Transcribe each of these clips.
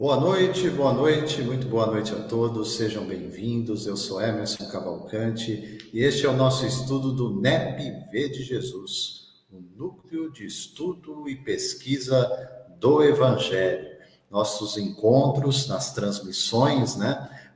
Boa noite, muito boa noite a todos, sejam bem-vindos. Eu sou Emerson Cavalcante e este é o nosso estudo do NEP-V de Jesus, o Núcleo de Estudo e Pesquisa do Evangelho. Nossos encontros nas transmissões,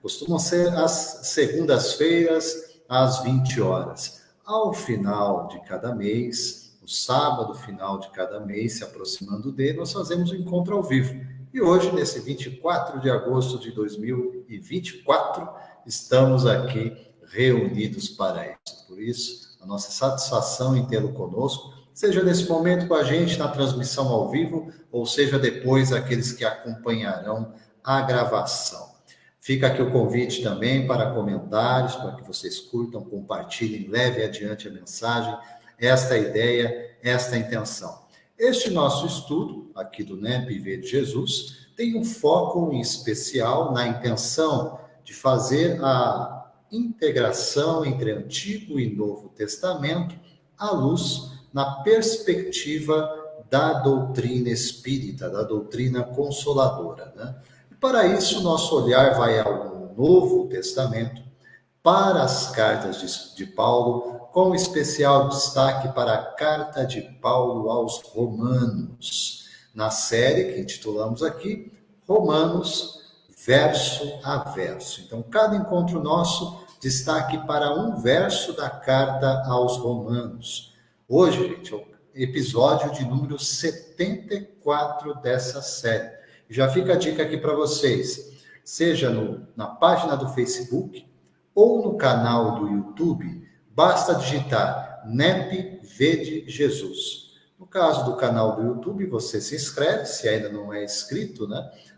costumam ser às segundas-feiras, às 20 horas. Ao final de cada mês, no sábado final de cada mês, se aproximando dele, nós fazemos um encontro ao vivo. E hoje, nesse 24 de agosto de 2024, estamos aqui reunidos para isso. Por isso, a nossa satisfação em tê-lo conosco, seja nesse momento com a gente na transmissão ao vivo, ou seja depois aqueles que acompanharão a gravação. Fica aqui o convite também para comentários, para que vocês curtam, compartilhem, levem adiante a mensagem, esta é a ideia, esta é a intenção. Este nosso estudo, aqui do NEP-V de Jesus, tem um foco em especial na intenção de fazer a integração entre Antigo e Novo Testamento à luz, na perspectiva da doutrina espírita, da doutrina consoladora. E para isso, nosso olhar vai ao Novo Testamento, para as cartas de Paulo, com especial destaque para a carta de Paulo aos Romanos, na série que intitulamos aqui Romanos, verso a verso. Então, cada encontro nosso, destaque para um verso da carta aos Romanos. Hoje, gente, é o episódio de número 74 dessa série. Já fica a dica aqui para vocês, seja na página do Facebook ou no canal do YouTube, basta digitar NEP-V de Jesus. No caso do canal do YouTube, você se inscreve, se ainda não é inscrito,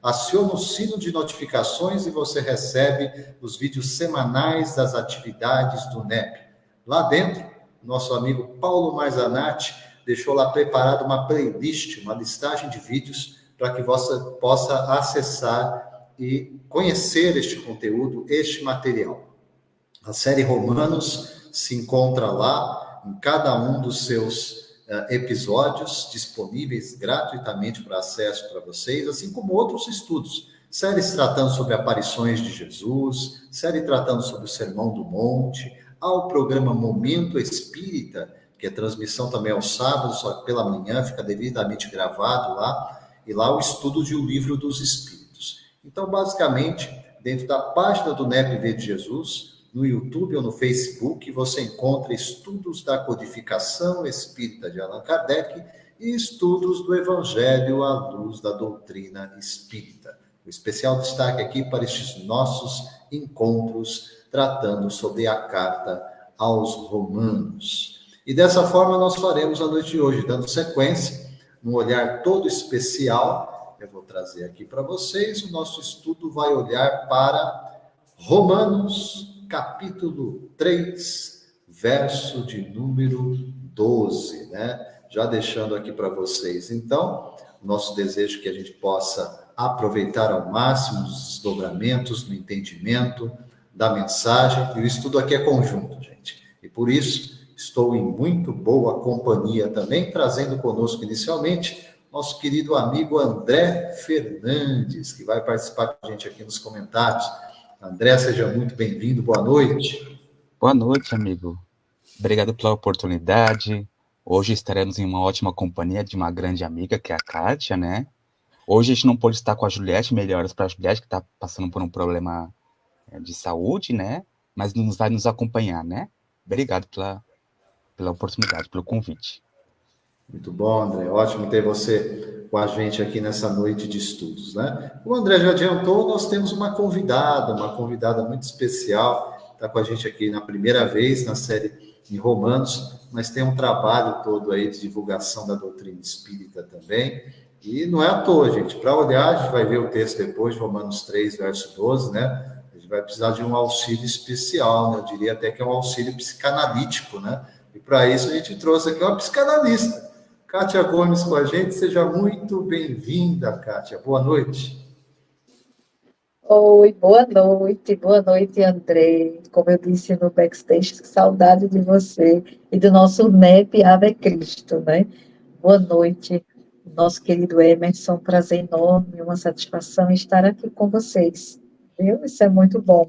aciona o sino de notificações e você recebe os vídeos semanais das atividades do NEP. Lá dentro, nosso amigo Paulo Marzanati deixou lá preparado uma playlist, uma listagem de vídeos para que você possa acessar e conhecer este conteúdo, este material. A série Romanos se encontra lá em cada um dos seus episódios disponíveis gratuitamente para acesso para vocês, assim como outros estudos. Séries tratando sobre aparições de Jesus, série tratando sobre o Sermão do Monte, ao programa Momento Espírita, que é transmissão também aos sábados, só que pela manhã, fica devidamente gravado lá, e lá o estudo de O Livro dos Espíritos. Então, basicamente, dentro da página do NEP-V de Jesus, no YouTube ou no Facebook, você encontra estudos da codificação espírita de Allan Kardec e estudos do Evangelho à luz da doutrina espírita. O especial destaque aqui para estes nossos encontros tratando sobre a carta aos Romanos. E dessa forma nós faremos a noite de hoje, dando sequência, num olhar todo especial. Eu vou trazer aqui para vocês, o nosso estudo vai olhar para Romanos, capítulo 3, verso de número 12, Já deixando aqui para vocês, então, nosso desejo é que a gente possa aproveitar ao máximo os desdobramentos do entendimento da mensagem, e o estudo aqui é conjunto, gente. E por isso, estou em muito boa companhia também, trazendo conosco inicialmente nosso querido amigo André Fernandes, que vai participar com a gente aqui nos comentários. André, seja muito bem-vindo, boa noite. Boa noite, amigo. Obrigado pela oportunidade. Hoje estaremos em uma ótima companhia de uma grande amiga, que é a Kátia, Hoje a gente não pôde estar com a Juliette, melhoras para a Juliette, que está passando por um problema de saúde, Mas vai nos acompanhar, Obrigado pela oportunidade, pelo convite. Muito bom, André. Ótimo ter você com a gente aqui nessa noite de estudos, O André já adiantou, nós temos uma convidada muito especial, está com a gente aqui na primeira vez na série em Romanos, mas tem um trabalho todo aí de divulgação da doutrina espírita também, e não é à toa, gente. Para olhar, a gente vai ver o texto depois, de Romanos 3, verso 12, A gente vai precisar de um auxílio especial, Eu diria até que é um auxílio psicanalítico, E para isso a gente trouxe aqui uma psicanalista, Kátia Gomes com a gente. Seja muito bem-vinda, Kátia. Boa noite. Oi, boa noite, André. Como eu disse no backstage, saudade de você e do nosso NEP Ave Cristo, Boa noite, nosso querido Emerson, um prazer enorme, uma satisfação estar aqui com vocês, viu? Isso é muito bom.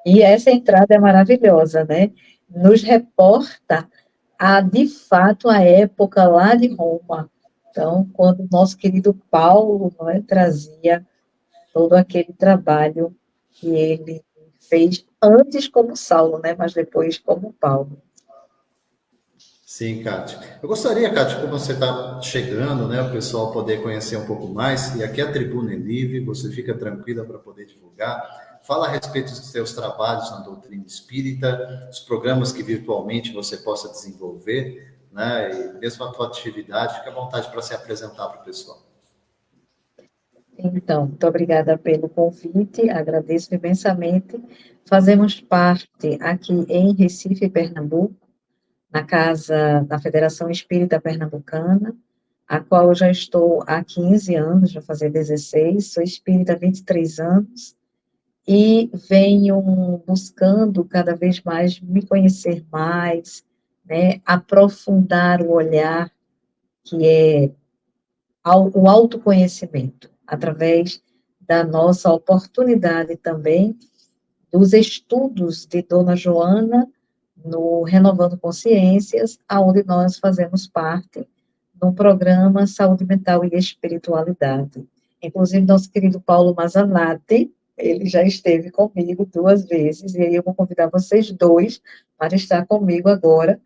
E essa entrada é maravilhosa, né? Nos reporta de fato, a época lá de Roma. Então, quando o nosso querido Paulo, não é, trazia todo aquele trabalho que ele fez antes como Saulo, né, mas depois como Paulo. Sim, Kátia. Eu gostaria, Kátia, como você está chegando, né, o pessoal poder conhecer um pouco mais, e aqui a tribuna é livre, você fica tranquila para poder divulgar. Fala a respeito dos seus trabalhos na doutrina espírita, os programas que virtualmente você possa desenvolver, né, e mesmo a tua atividade, fica à vontade para se apresentar para o pessoal. Então, muito obrigada pelo convite, agradeço imensamente. Fazemos parte aqui em Recife, Pernambuco, na Casa da Federação Espírita Pernambucana, a qual eu já estou há 15 anos, vou fazer 16, sou espírita há 23 anos, e venho buscando cada vez mais me conhecer mais, né, aprofundar o olhar, que é o autoconhecimento, através da nossa oportunidade também dos estudos de Dona Joana no Renovando Consciências, aonde nós fazemos parte no programa Saúde Mental e Espiritualidade. Inclusive, nosso querido Paulo Mazanati, ele já esteve comigo 2 vezes, e aí eu vou convidar vocês dois para estar comigo agora,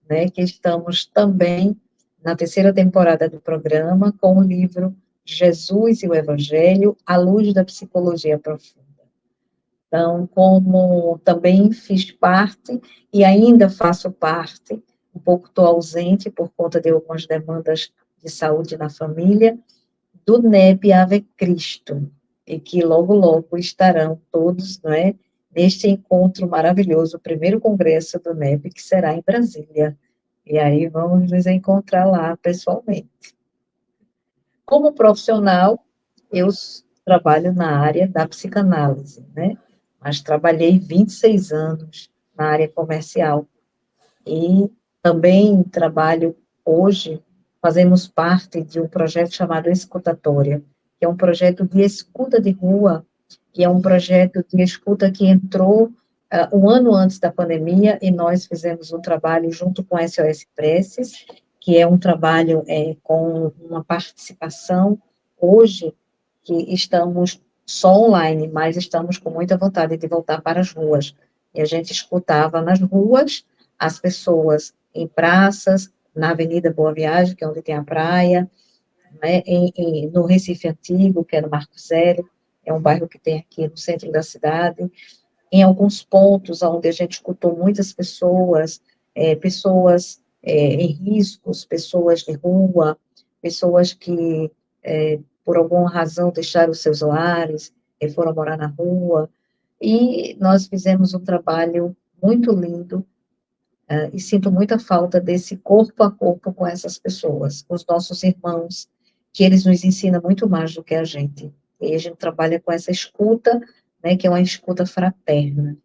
né, que estamos também na 3ª temporada do programa, com o livro Jesus e o Evangelho, à luz da psicologia profunda. Então, como também fiz parte, e ainda faço parte, um pouco estou ausente por conta de algumas demandas de saúde na família, do NEP Ave Cristo, e que logo, logo estarão todos, não é, neste encontro maravilhoso, o primeiro congresso do NEP, que será em Brasília. E aí vamos nos encontrar lá pessoalmente. Como profissional, eu trabalho na área da psicanálise, né? Mas trabalhei 26 anos na área comercial. E também trabalho hoje, fazemos parte de um projeto chamado Escutatória, que é um projeto de escuta de rua, que é um projeto de escuta que entrou um ano antes da pandemia, e nós fizemos um trabalho junto com a SOS Preces, que é um trabalho com uma participação, hoje, que estamos só online, mas estamos com muita vontade de voltar para as ruas. E a gente escutava nas ruas as pessoas em praças, na Avenida Boa Viagem, que é onde tem a praia, né, no Recife Antigo, que é no Marco Zero, é um bairro que tem aqui no centro da cidade, em alguns pontos onde a gente escutou muitas pessoas, em riscos, pessoas de rua, pessoas que, por alguma razão, deixaram os seus lares e foram morar na rua, e nós fizemos um trabalho muito lindo, e sinto muita falta desse corpo a corpo com essas pessoas, com os nossos irmãos, que eles nos ensinam muito mais do que a gente. E a gente trabalha com essa escuta, né, que é uma escuta fraterna.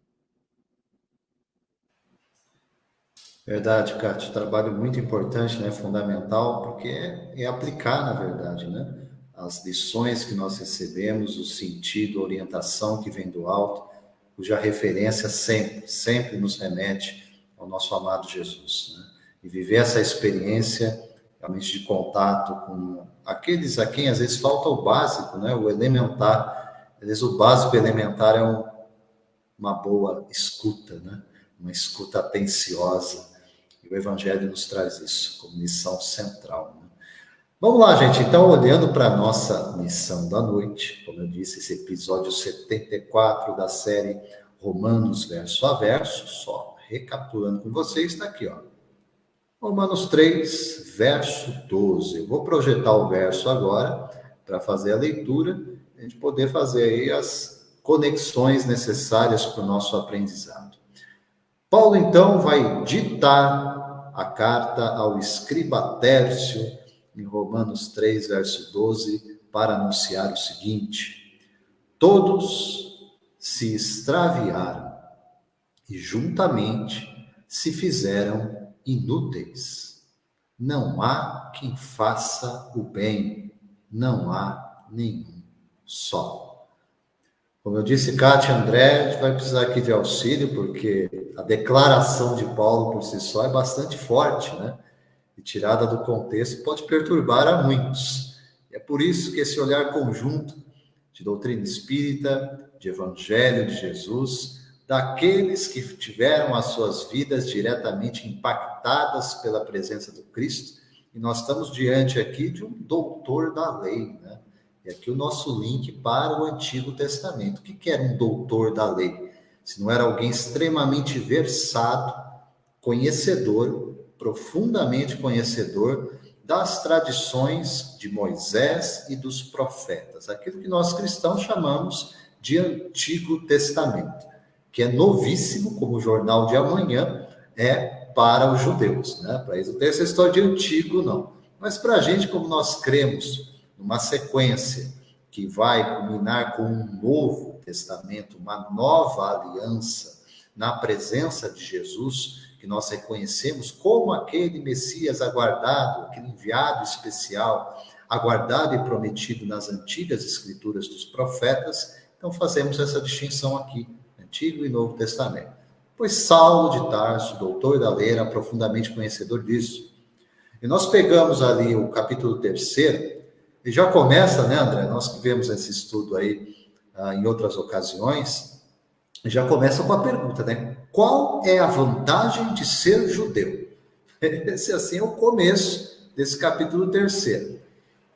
Verdade, Kátia, trabalho muito importante, né, fundamental, porque é aplicar, na verdade, né, as lições que nós recebemos, o sentido, a orientação que vem do alto, cuja referência sempre, sempre nos remete ao nosso amado Jesus, né? E viver essa experiência realmente de contato com aqueles a quem às vezes falta o básico, né, o elementar. Às vezes o básico elementar é uma boa escuta, né, uma escuta atenciosa. E o Evangelho nos traz isso como missão central, né? Vamos lá, gente. Então, olhando para a nossa missão da noite, como eu disse, esse episódio 74 da série Romanos verso a verso, só recapitulando com vocês, está aqui, ó. Romanos 3, verso 12. Eu vou projetar o verso agora para fazer a leitura, a gente poder fazer aí as conexões necessárias para o nosso aprendizado. Paulo, então, vai ditar a carta ao escriba Tércio, em Romanos 3, verso 12, para anunciar o seguinte: todos se extraviaram e juntamente se fizeram inúteis. não há quem faça o bem, não há nenhum só. Como eu disse, Kátia e André, a gente vai precisar aqui de auxílio, porque a declaração de Paulo por si só é bastante forte, né? E tirada do contexto pode perturbar a muitos. E é por isso que esse olhar conjunto de doutrina espírita, de evangelho de Jesus, daqueles que tiveram as suas vidas diretamente impactadas pela presença do Cristo, e nós estamos diante aqui de um doutor da lei, né? E aqui o nosso link para o Antigo Testamento. O que era um doutor da lei? Se não era alguém extremamente versado, conhecedor, profundamente conhecedor das tradições de Moisés e dos profetas, aquilo que nós cristãos chamamos de Antigo Testamento, que é novíssimo, como o jornal de amanhã é para os judeus, né? Para eles não tem essa história de antigo, não. Mas para a gente, como nós cremos numa sequência que vai culminar com um novo testamento, uma nova aliança na presença de Jesus, que nós reconhecemos como aquele Messias aguardado, aquele enviado especial, aguardado e prometido nas antigas escrituras dos profetas, então fazemos essa distinção aqui, Antigo e Novo Testamento. Pois Saulo de Tarso, doutor da lei, era profundamente conhecedor disso. E nós pegamos ali o capítulo 3º, e já começa, né, André? Nós que vemos esse estudo aí em outras ocasiões, já começa com a pergunta, né? Qual é a vantagem de ser judeu? Esse, assim, é o começo desse capítulo 3º.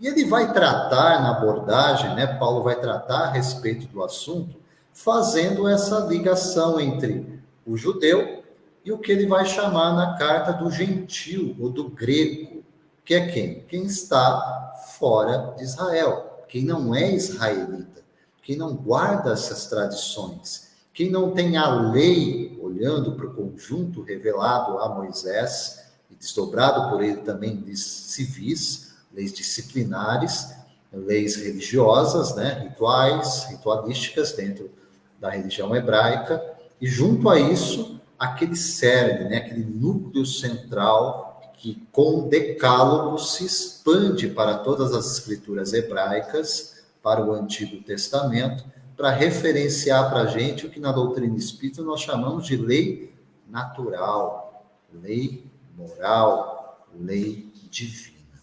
E ele vai tratar, na abordagem, né? Paulo vai tratar a respeito do assunto, fazendo essa ligação entre o judeu e o que ele vai chamar na carta do gentil, ou do grego, que é quem? Quem está fora de Israel, quem não é israelita, quem não guarda essas tradições, quem não tem a lei, olhando para o conjunto revelado a Moisés, e desdobrado por ele também de civis, leis disciplinares, leis religiosas, né, rituais, ritualísticas dentro da religião hebraica, e junto a isso, aquele cerne, né, aquele núcleo central que com o decálogo se expande para todas as escrituras hebraicas, para o Antigo Testamento, para referenciar para a gente o que na doutrina espírita nós chamamos de lei natural, lei moral, lei divina.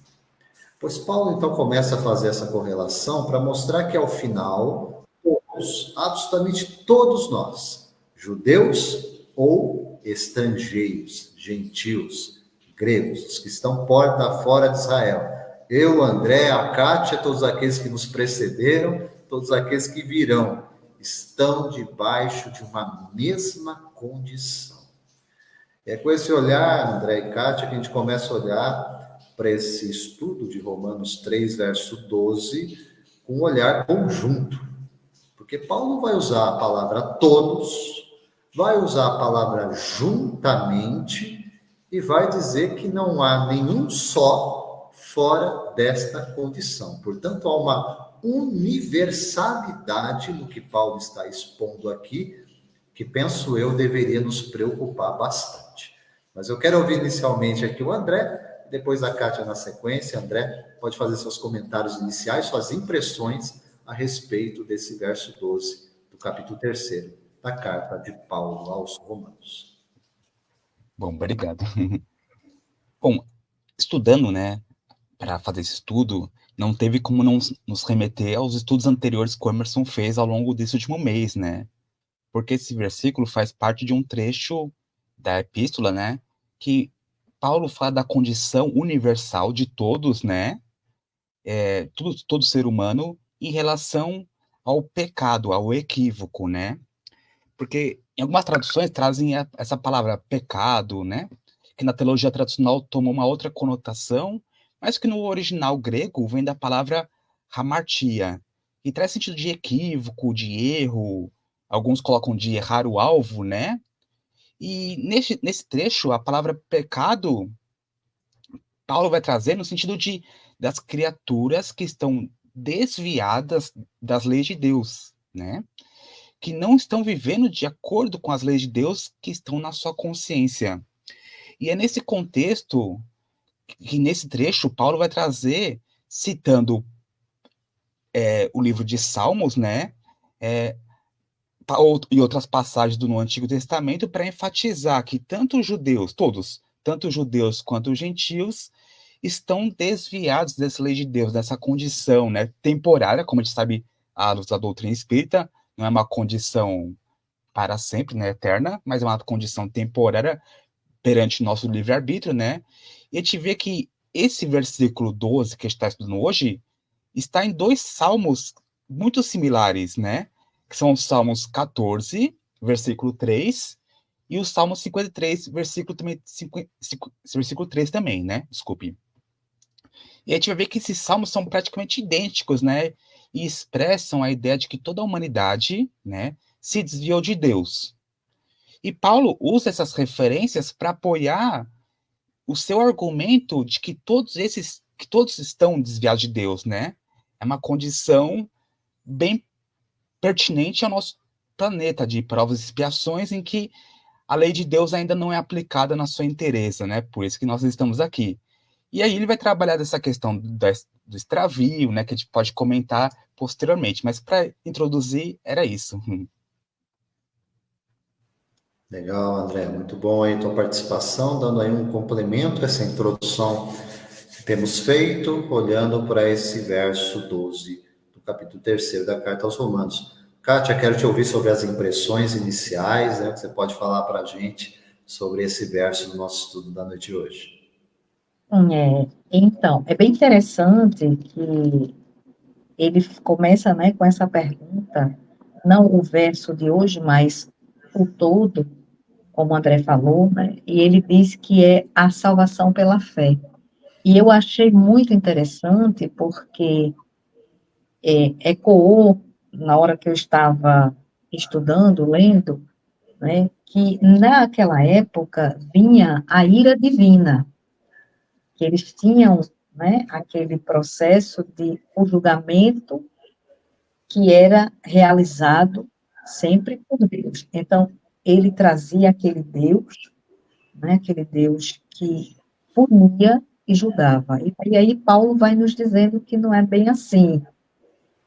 Pois Paulo então começa a fazer essa correlação para mostrar que ao final, todos, absolutamente todos nós, judeus ou estrangeiros, gentios, gregos, os que estão fora de Israel, eu, André, a Kátia, todos aqueles que nos precederam, todos aqueles que virão, estão debaixo de uma mesma condição. É com esse olhar, André e Kátia, que a gente começa a olhar para esse estudo de Romanos 3, verso 12, com um olhar conjunto. Porque Paulo vai usar a palavra todos, vai usar a palavra juntamente, e vai dizer que não há nenhum só fora desta condição. Portanto, há uma universalidade no que Paulo está expondo aqui, que penso eu deveria nos preocupar bastante. Mas eu quero ouvir inicialmente aqui o André, depois a Kátia na sequência. André, pode fazer seus comentários iniciais, suas impressões a respeito desse verso 12 do capítulo 3º da carta de Paulo aos Romanos. Bom, obrigado. Bom, estudando, né, para fazer esse estudo, não teve como não nos remeter aos estudos anteriores que o Emerson fez ao longo desse último mês, né? Porque esse versículo faz parte de um trecho da epístola, né, que Paulo fala da condição universal de todos, né, todo ser humano em relação ao pecado, ao equívoco, né? Porque em algumas traduções trazem essa palavra pecado, né, que na teologia tradicional tomou uma outra conotação, mas que no original grego vem da palavra hamartia, e traz sentido de equívoco, de erro, alguns colocam de errar o alvo, né? E nesse trecho, a palavra pecado, Paulo vai trazer no sentido das criaturas que estão desviadas das leis de Deus, né? Que não estão vivendo de acordo com as leis de Deus que estão na sua consciência. E é nesse contexto que nesse trecho Paulo vai trazer, citando o livro de Salmos, né? E outras passagens do Antigo Testamento para enfatizar que tanto os judeus, todos, tanto os judeus quanto os gentios, estão desviados dessa lei de Deus, dessa condição, né, temporária, como a gente sabe, à luz da doutrina espírita, não é uma condição para sempre, né, eterna, mas é uma condição temporária perante o nosso livre-arbítrio, né? E a gente vê que esse versículo 12 que a gente está estudando hoje está em dois salmos muito similares, né? Que são os Salmos 14, versículo 3, e o Salmo 53, versículo 3 também, né? Desculpe. E a gente vai ver que esses salmos são praticamente idênticos, né? E expressam a ideia de que toda a humanidade, né, se desviou de Deus. E Paulo usa essas referências para apoiar o seu argumento de que todos estão desviados de Deus, né? É uma condição bem pertinente ao nosso planeta de provas e expiações em que a lei de Deus ainda não é aplicada na sua inteireza, né? Por isso que nós estamos aqui. E aí ele vai trabalhar dessa questão do extravio, né? Que a gente pode comentar posteriormente. Mas para introduzir, era isso. Legal, André. Muito bom aí a tua participação, dando aí um complemento a essa introdução que temos feito, olhando para esse verso 12 do capítulo 3º da Carta aos Romanos. Kátia, quero te ouvir sobre as impressões iniciais, né? Que você pode falar para a gente sobre esse verso do nosso estudo da noite de hoje. Então, é bem interessante que ele começa, né, com essa pergunta, não o verso de hoje, mas o todo, como o André falou, né, e ele diz que é a salvação pela fé. E eu achei muito interessante porque ecoou, na hora que eu estava estudando, lendo, né, que naquela época vinha a ira divina, que eles tinham, né, aquele processo de o julgamento que era realizado sempre por Deus. Então, ele trazia aquele Deus, né, aquele Deus que punia e julgava. E aí Paulo vai nos dizendo que não é bem assim.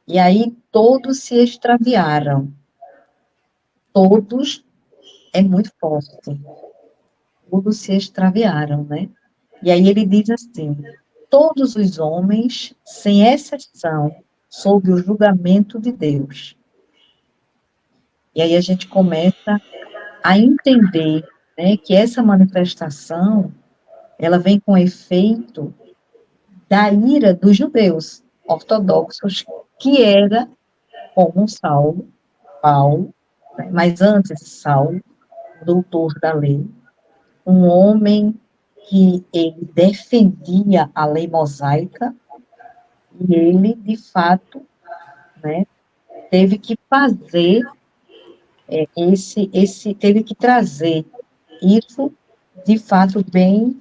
E aí todos se extraviaram. Todos é muito forte. Todos se extraviaram, né? E aí ele diz assim: todos os homens, sem exceção, sob o julgamento de Deus. E aí a gente começa a entender, né, que essa manifestação, ela vem com efeito da ira dos judeus ortodoxos, que era como Paulo, né, mas antes de Saulo, doutor da lei, um homem que ele defendia a lei mosaica, e ele, de fato, né, teve que fazer teve que trazer isso, de fato, bem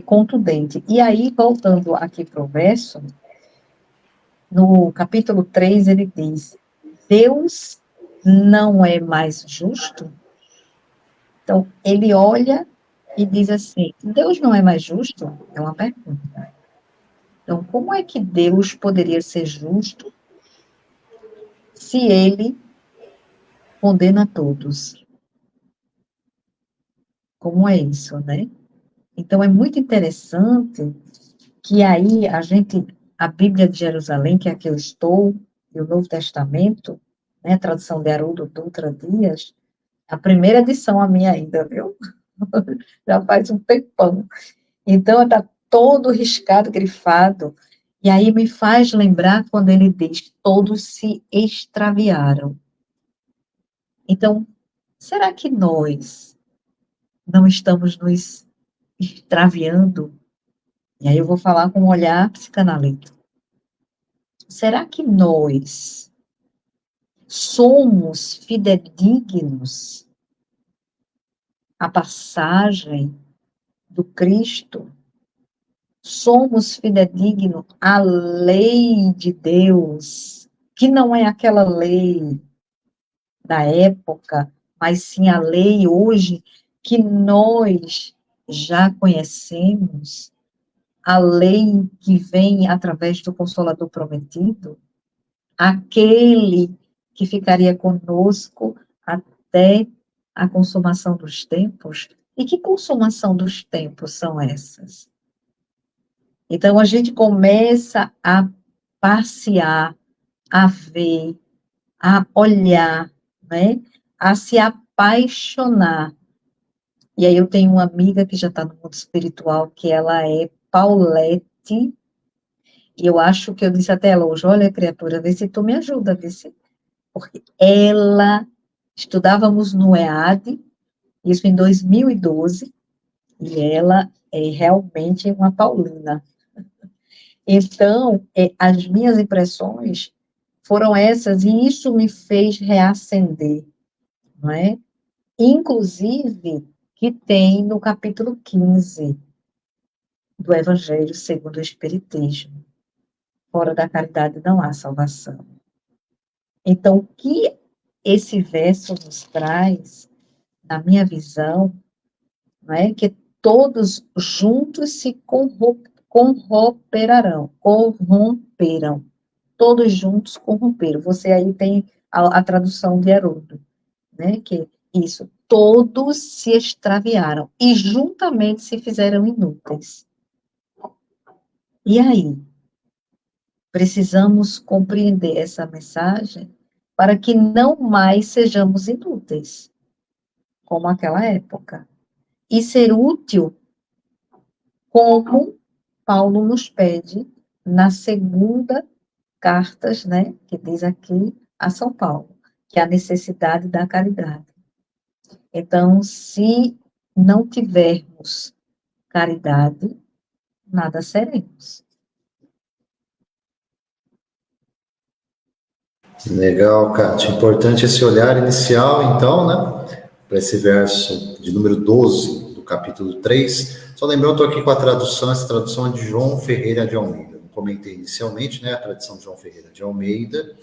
contundente. E aí, voltando aqui para o verso, no capítulo 3, ele diz: Deus não é mais justo? Então, ele olha e diz assim: Deus não é mais justo? É uma pergunta. Então, como é que Deus poderia ser justo se ele condena todos? Como é isso, né? Então, é muito interessante que aí a Bíblia de Jerusalém, que é a que eu estou, e o Novo Testamento, né, a tradução de Haroldo Dutra Dias, a primeira edição a minha ainda, viu? Já faz um tempão. Então, está todo riscado, grifado, e aí me faz lembrar quando ele diz, todos se extraviaram. Então, será que nós não estamos nos extraviando? E aí eu vou falar com um olhar psicanalítico. Será que nós somos fidedignos à passagem do Cristo? Somos fidedignos à lei de Deus, que não é aquela lei da época, mas sim a lei hoje que nós já conhecemos, a lei que vem através do Consolador prometido, aquele que ficaria conosco até a consumação dos tempos. E que consumação dos tempos são essas? Então, a gente começa a passear, a ver, a olhar, né? A se apaixonar. E aí eu tenho uma amiga que já está no mundo espiritual, que ela é Paulette, e eu acho que eu disse até ela hoje, olha, criatura, vê se tu me ajuda, vê se... Porque ela, estudávamos no EAD, isso em 2012, e ela é realmente uma paulina. Então, as minhas impressões foram essas, e isso me fez reacender, não é? Inclusive, que tem no capítulo 15 do Evangelho segundo o Espiritismo. Fora da caridade não há salvação. Então, o que esse verso nos traz, na minha visão, não é que todos juntos se corromperão, todos juntos corromperam. Você aí tem a tradução de Haroldo, né, que isso, todos se extraviaram e juntamente se fizeram inúteis. E aí? Precisamos compreender essa mensagem para que não mais sejamos inúteis, como aquela época, e ser útil, como Paulo nos pede na segunda carta, né, que diz aqui a São Paulo, que é a necessidade da caridade. Então, se não tivermos caridade, nada seremos. Legal, Kátia. Importante esse olhar inicial, então, né? Para esse verso de número 12 do capítulo 3. Só lembrando, eu estou aqui com a tradução, essa tradução é de João Ferreira de Almeida. Eu comentei inicialmente, né? A tradição de João Ferreira de Almeida.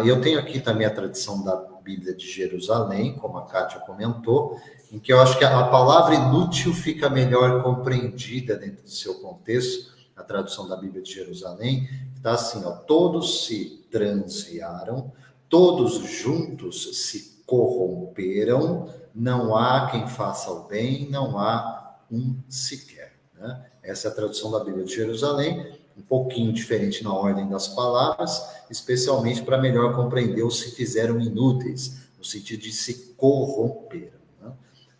E eu tenho aqui também a tradição da Bíblia de Jerusalém, como a Kátia comentou, em que eu acho que a palavra inútil fica melhor compreendida dentro do seu contexto. A tradução da Bíblia de Jerusalém está assim, ó, todos se transviaram, todos juntos se corromperam, não há quem faça o bem, não há um sequer. Né? Essa é a tradução da Bíblia de Jerusalém, um pouquinho diferente na ordem das palavras, especialmente para melhor compreender os se fizeram inúteis, no sentido de se corromperam. Né?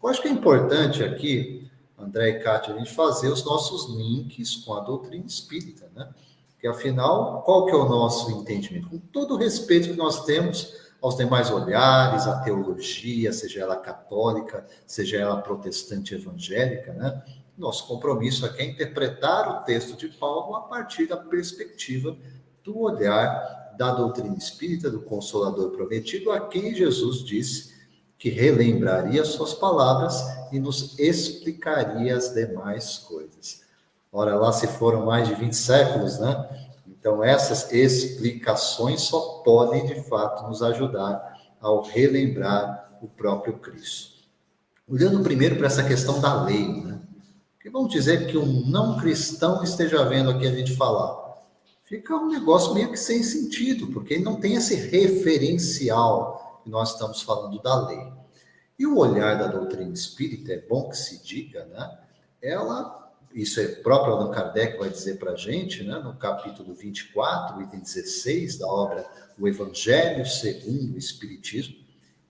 Eu acho que é importante aqui, André e Kátia, a gente fazer os nossos links com a doutrina espírita, né? Porque, afinal, qual que é o nosso entendimento? Com todo o respeito que nós temos aos demais olhares, à teologia, seja ela católica, seja ela protestante evangélica, né? Nosso compromisso aqui é interpretar o texto de Paulo a partir da perspectiva do olhar da doutrina espírita, do Consolador prometido, a quem Jesus disse que relembraria suas palavras e nos explicaria as demais coisas. Ora, lá se foram mais de 20 séculos, né? Então, essas explicações só podem, de fato, nos ajudar ao relembrar o próprio Cristo. Olhando primeiro para essa questão da lei, né? Que vamos dizer que um não cristão esteja vendo aqui a gente falar. Fica um negócio meio que sem sentido, porque ele não tem esse referencial que nós estamos falando da lei. E o olhar da doutrina espírita, é bom que se diga, né? Isso é próprio Allan Kardec vai dizer para a gente, né? No capítulo 24, item 16 da obra O Evangelho segundo o Espiritismo,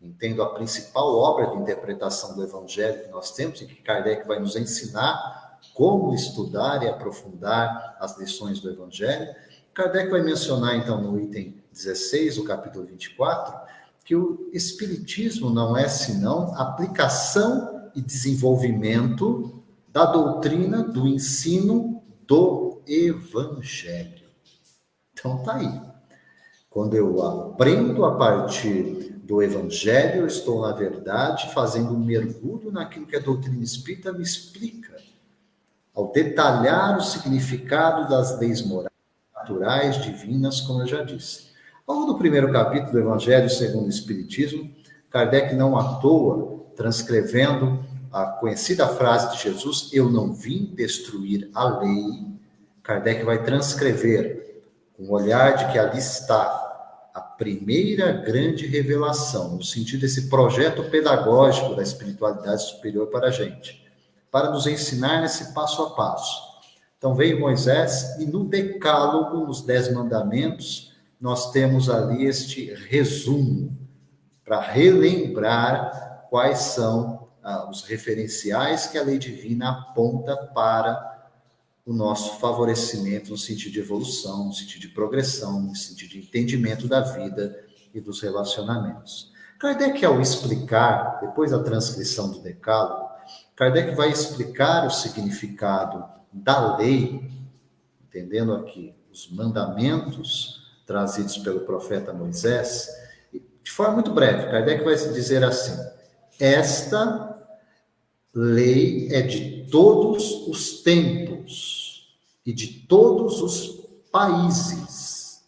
entendo a principal obra de interpretação do Evangelho que nós temos, e que Kardec vai nos ensinar como estudar e aprofundar as lições do Evangelho. Kardec vai mencionar, então, no item 16, do capítulo 24, que o Espiritismo não é senão aplicação e desenvolvimento da doutrina, do ensino do Evangelho. Então, tá aí. Quando eu aprendo a partir do Evangelho, eu estou, na verdade, fazendo um mergulho naquilo que a doutrina espírita me explica, ao detalhar o significado das leis morais, naturais, divinas, como eu já disse. Logo no primeiro capítulo do Evangelho segundo o Espiritismo, Kardec não à toa, transcrevendo a conhecida frase de Jesus, eu não vim destruir a lei, Kardec vai transcrever com o olhar de que ali está a primeira grande revelação, no sentido desse projeto pedagógico da espiritualidade superior para a gente, para nos ensinar nesse passo a passo. Então veio Moisés e no Decálogo, nos 10 mandamentos, nós temos ali este resumo, para relembrar quais são os referenciais que a lei divina aponta para o nosso favorecimento no sentido de evolução, no sentido de progressão, no sentido de entendimento da vida e dos relacionamentos. Kardec, ao explicar, depois da transcrição do Decálogo, Kardec vai explicar o significado da lei, entendendo aqui os mandamentos trazidos pelo profeta Moisés, de forma muito breve. Kardec vai dizer assim: esta lei é de todos os tempos e de todos os países,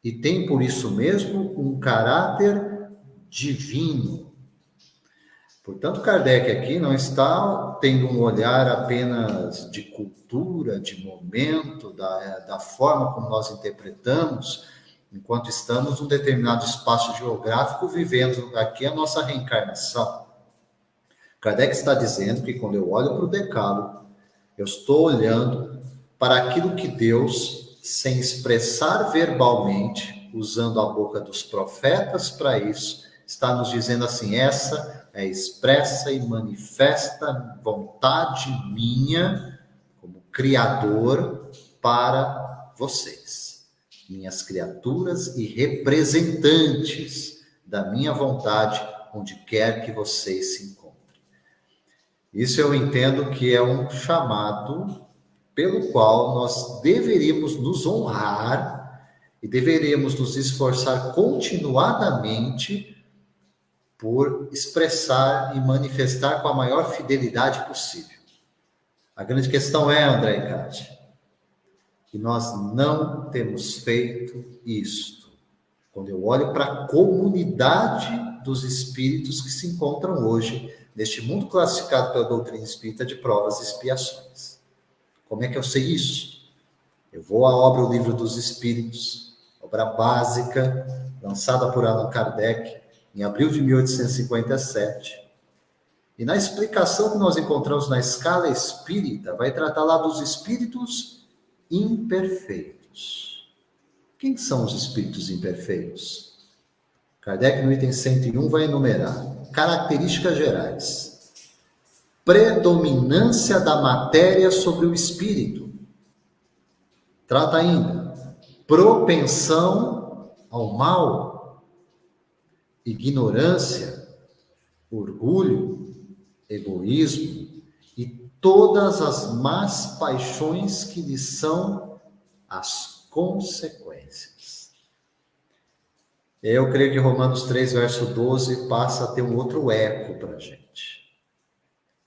e tem por isso mesmo um caráter divino. Portanto, Kardec aqui não está tendo um olhar apenas de cultura, de momento, da forma como nós interpretamos, enquanto estamos num determinado espaço geográfico, vivendo aqui a nossa reencarnação. Kardec está dizendo que quando eu olho para o Decálogo, eu estou olhando para aquilo que Deus, sem expressar verbalmente, usando a boca dos profetas para isso, está nos dizendo assim: essa é expressa e manifesta vontade minha, como Criador, para vocês, minhas criaturas e representantes da minha vontade, onde quer que vocês se encontrem. Isso eu entendo que é um chamado pelo qual nós deveríamos nos honrar e deveríamos nos esforçar continuadamente por expressar e manifestar com a maior fidelidade possível. A grande questão é, André e Kátia, que nós não temos feito isto. Quando eu olho para a comunidade dos espíritos que se encontram hoje neste mundo classificado pela doutrina espírita de provas e expiações. Como é que eu sei isso? Eu vou à obra O Livro dos Espíritos, obra básica, lançada por Allan Kardec, em abril de 1857. E na explicação que nós encontramos na escala espírita, vai tratar lá dos espíritos imperfeitos. Quem são os espíritos imperfeitos? Kardec, no item 101, vai enumerar características gerais: predominância da matéria sobre o espírito. Trata ainda propensão ao mal, ignorância, orgulho, egoísmo e todas as más paixões que lhe são as consequências. Eu creio que Romanos 3, verso 12, passa a ter um outro eco para a gente.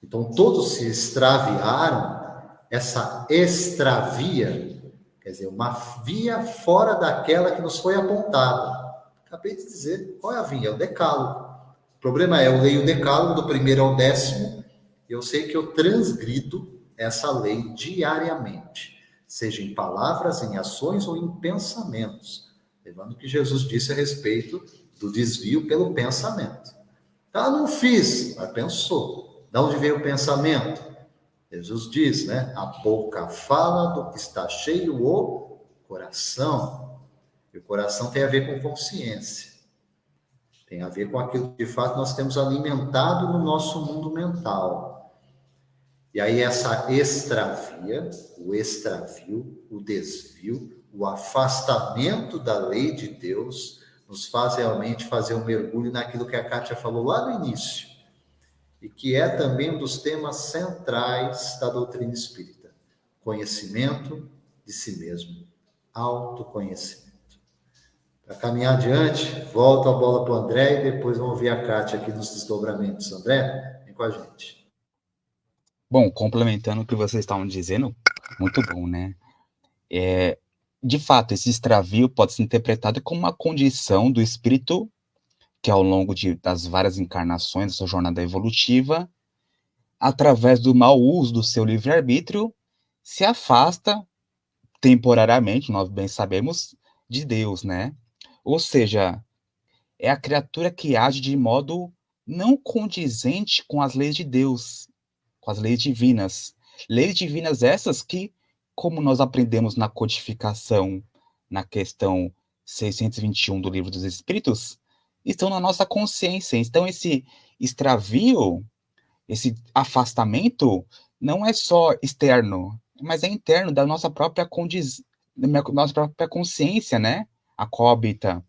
Então, todos se extraviaram, essa extravia, quer dizer, uma via fora daquela que nos foi apontada. Acabei de dizer, qual é a via? É o Decálogo. O problema é, eu leio o Decálogo do 1º ao 10º, e eu sei que eu transgrido essa lei diariamente, seja em palavras, em ações ou em pensamentos, levando o que Jesus disse a respeito do desvio pelo pensamento. Tá, não fiz, mas pensou. De onde veio o pensamento? Jesus diz, né? A boca fala do que está cheio o coração. E o coração tem a ver com consciência. Tem a ver com aquilo que, de fato, nós temos alimentado no nosso mundo mental. E aí essa extravia, o extravio, o desvio, o afastamento da lei de Deus, nos faz realmente fazer um mergulho naquilo que a Kátia falou lá no início, e que é também um dos temas centrais da doutrina espírita: conhecimento de si mesmo, autoconhecimento. Para caminhar adiante, volto a bola para o André e depois vamos ver a Kátia aqui nos desdobramentos. André, vem com a gente. Bom, complementando o que vocês estavam dizendo, muito bom, né? De fato, esse extravio pode ser interpretado como uma condição do espírito que, ao longo das várias encarnações da sua jornada evolutiva, através do mau uso do seu livre-arbítrio, se afasta, temporariamente, nós bem sabemos, de Deus, né? Ou seja, é a criatura que age de modo não condizente com as leis de Deus, com as leis divinas. Leis divinas essas que, como nós aprendemos na codificação, na questão 621 do Livro dos Espíritos, estão na nossa consciência. Então, esse extravio, esse afastamento, não é só externo, mas é interno da nossa própria nossa própria consciência, né? A qual habita.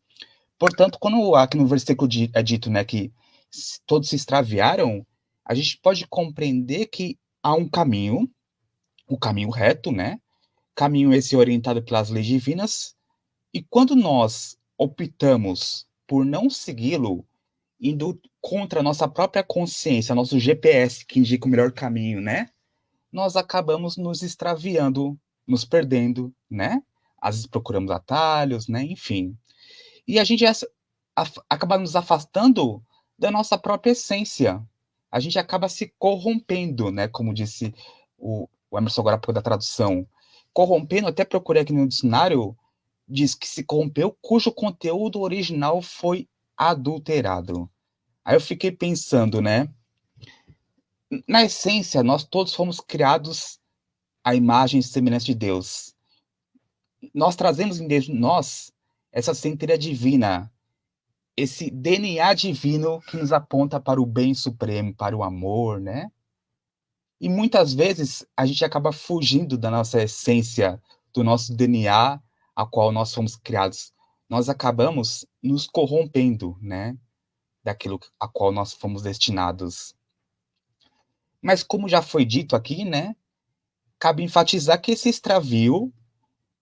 Portanto, quando aqui no versículo é dito, né, que todos se extraviaram, a gente pode compreender que há um caminho, o caminho reto, né? Caminho esse orientado pelas leis divinas, e quando nós optamos por não segui-lo, indo contra a nossa própria consciência, nosso GPS que indica o melhor caminho, né? Nós acabamos nos extraviando, nos perdendo, né? Às vezes procuramos atalhos, né? Enfim. E a gente acaba nos afastando da nossa própria essência. A gente acaba se corrompendo, né? Como disse o Emerson agora há pouco da tradução. Corrompendo, até procurei aqui no dicionário, diz que se corrompeu cujo conteúdo original foi adulterado. Aí eu fiquei pensando, né? Na essência, nós todos fomos criados à imagem e semelhança de Deus. Nós trazemos em nós essa centelha divina, esse DNA divino que nos aponta para o bem supremo, para o amor, né? E muitas vezes a gente acaba fugindo da nossa essência, do nosso DNA, a qual nós fomos criados. Nós acabamos nos corrompendo, né? Daquilo a qual nós fomos destinados. Mas como já foi dito aqui, né? Cabe enfatizar que esse extravio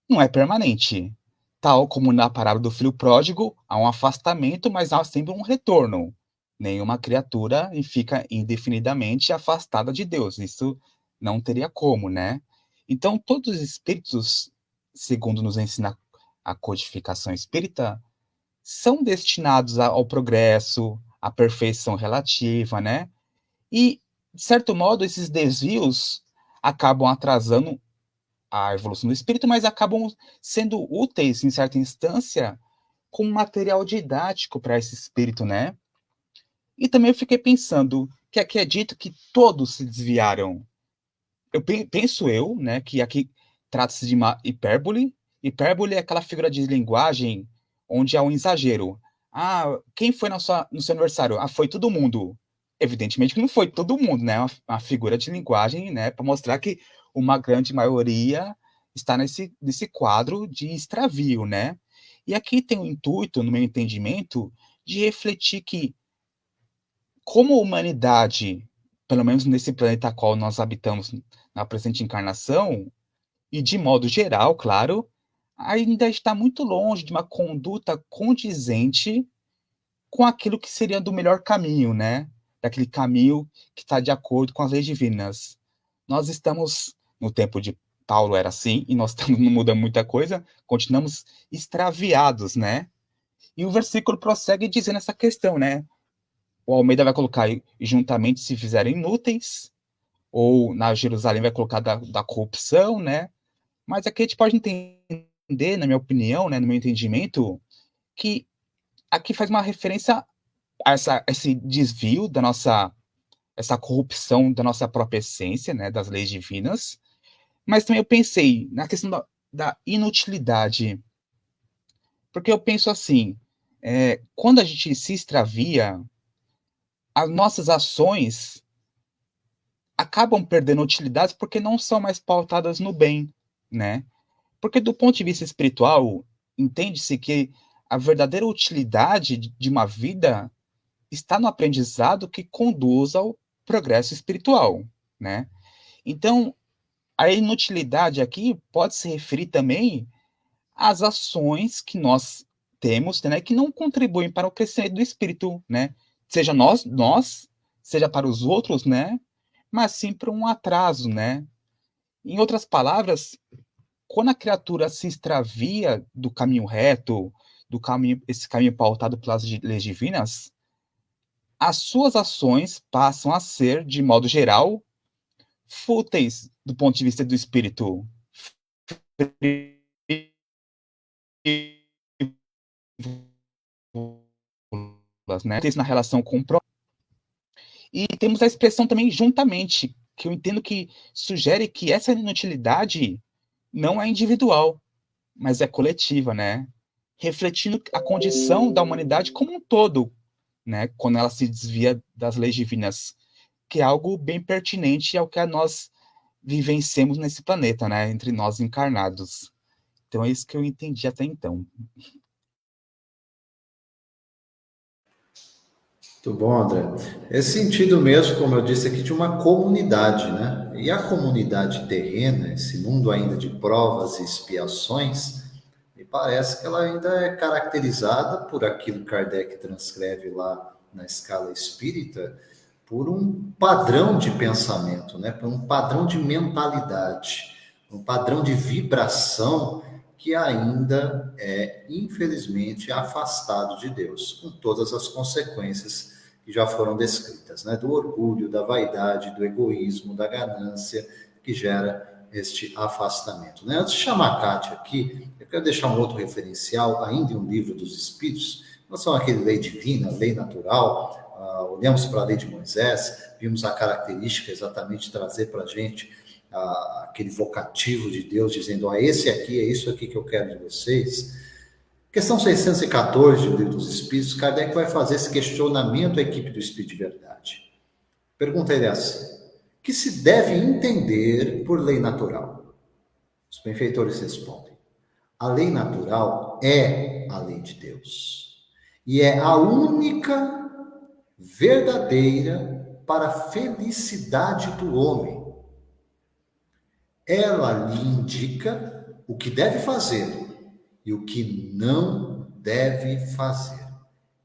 não é permanente. Tal como na parábola do filho pródigo, há um afastamento, mas há sempre um retorno. Nenhuma criatura fica indefinidamente afastada de Deus. Isso não teria como, né? Então, todos os espíritos, segundo nos ensina a codificação espírita, são destinados ao progresso, à perfeição relativa, né? E, de certo modo, esses desvios acabam atrasando a evolução do espírito, mas acabam sendo úteis, em certa instância, como material didático para esse espírito, né? E também eu fiquei pensando que aqui é dito que todos se desviaram. Penso eu, né, que aqui trata-se de uma hipérbole. Hipérbole é aquela figura de linguagem onde há um exagero. Ah, quem foi no seu aniversário? Ah, foi todo mundo. Evidentemente que não foi todo mundo, né? Uma figura de linguagem, né, para mostrar que uma grande maioria está nesse quadro de extravio, né? E aqui tem o intuito, no meu entendimento, de refletir que, como humanidade, pelo menos nesse planeta qual nós habitamos na presente encarnação, e de modo geral, claro, ainda está muito longe de uma conduta condizente com aquilo que seria do melhor caminho, né? Daquele caminho que está de acordo com as leis divinas. Nós estamos, no tempo de Paulo era assim, e nós estamos, não muda muita coisa, continuamos extraviados, né? E o versículo prossegue dizendo essa questão, né? O Almeida vai colocar aí, juntamente se fizerem inúteis, ou na Jerusalém vai colocar da corrupção, né? Mas aqui a gente pode entender, na minha opinião, né, no meu entendimento, que aqui faz uma referência a esse desvio da nossa, essa corrupção da nossa própria essência, né, das leis divinas, mas também eu pensei na questão da inutilidade, porque eu penso assim, quando a gente se extravia, as nossas ações acabam perdendo utilidade porque não são mais pautadas no bem, né? Porque do ponto de vista espiritual, entende-se que a verdadeira utilidade de uma vida está no aprendizado que conduz ao progresso espiritual, né? Então, a inutilidade aqui pode se referir também às ações que nós temos, né, que não contribuem para o crescimento do espírito, né? Seja nós, seja para os outros, né? Mas sim para um atraso, né? Em outras palavras, quando a criatura se extravia do caminho reto, esse caminho pautado pelas leis divinas, as suas ações passam a ser, de modo geral, fúteis do ponto de vista do espírito, né? Isso na relação com o próprio. E temos a expressão também juntamente, que eu entendo que sugere que essa inutilidade não é individual, mas é coletiva, né? Refletindo a condição da humanidade como um todo, né? Quando ela se desvia das leis divinas, que é algo bem pertinente ao que nós vivenciamos nesse planeta, né? Entre nós encarnados. Então é isso que eu entendi até então. Muito bom, André. Esse sentido mesmo, como eu disse aqui, de uma comunidade, né? E a comunidade terrena, esse mundo ainda de provas e expiações, me parece que ela ainda é caracterizada por aquilo que Kardec transcreve lá na escala espírita, por um padrão de pensamento, né? Por um padrão de mentalidade, um padrão de vibração que ainda é, infelizmente, afastado de Deus, com todas as consequências que já foram descritas, né? Do orgulho, da vaidade, do egoísmo, da ganância, que gera este afastamento, né? Antes de chamar a Kátia aqui, eu quero deixar um outro referencial, ainda em um livro dos Espíritos, em relação àquele lei divina, lei natural. Olhamos para a lei de Moisés, vimos a característica exatamente trazer para a gente aquele vocativo de Deus, dizendo, esse aqui, é isso aqui que eu quero de vocês. Questão 614 do Livro dos Espíritos, Kardec vai fazer esse questionamento à equipe do Espírito de Verdade. Pergunta ele assim, que se deve entender por lei natural? Os benfeitores respondem, a lei natural é a lei de Deus, e é a única verdadeira para a felicidade do homem. Ela lhe indica o que deve fazer e o que não deve fazer.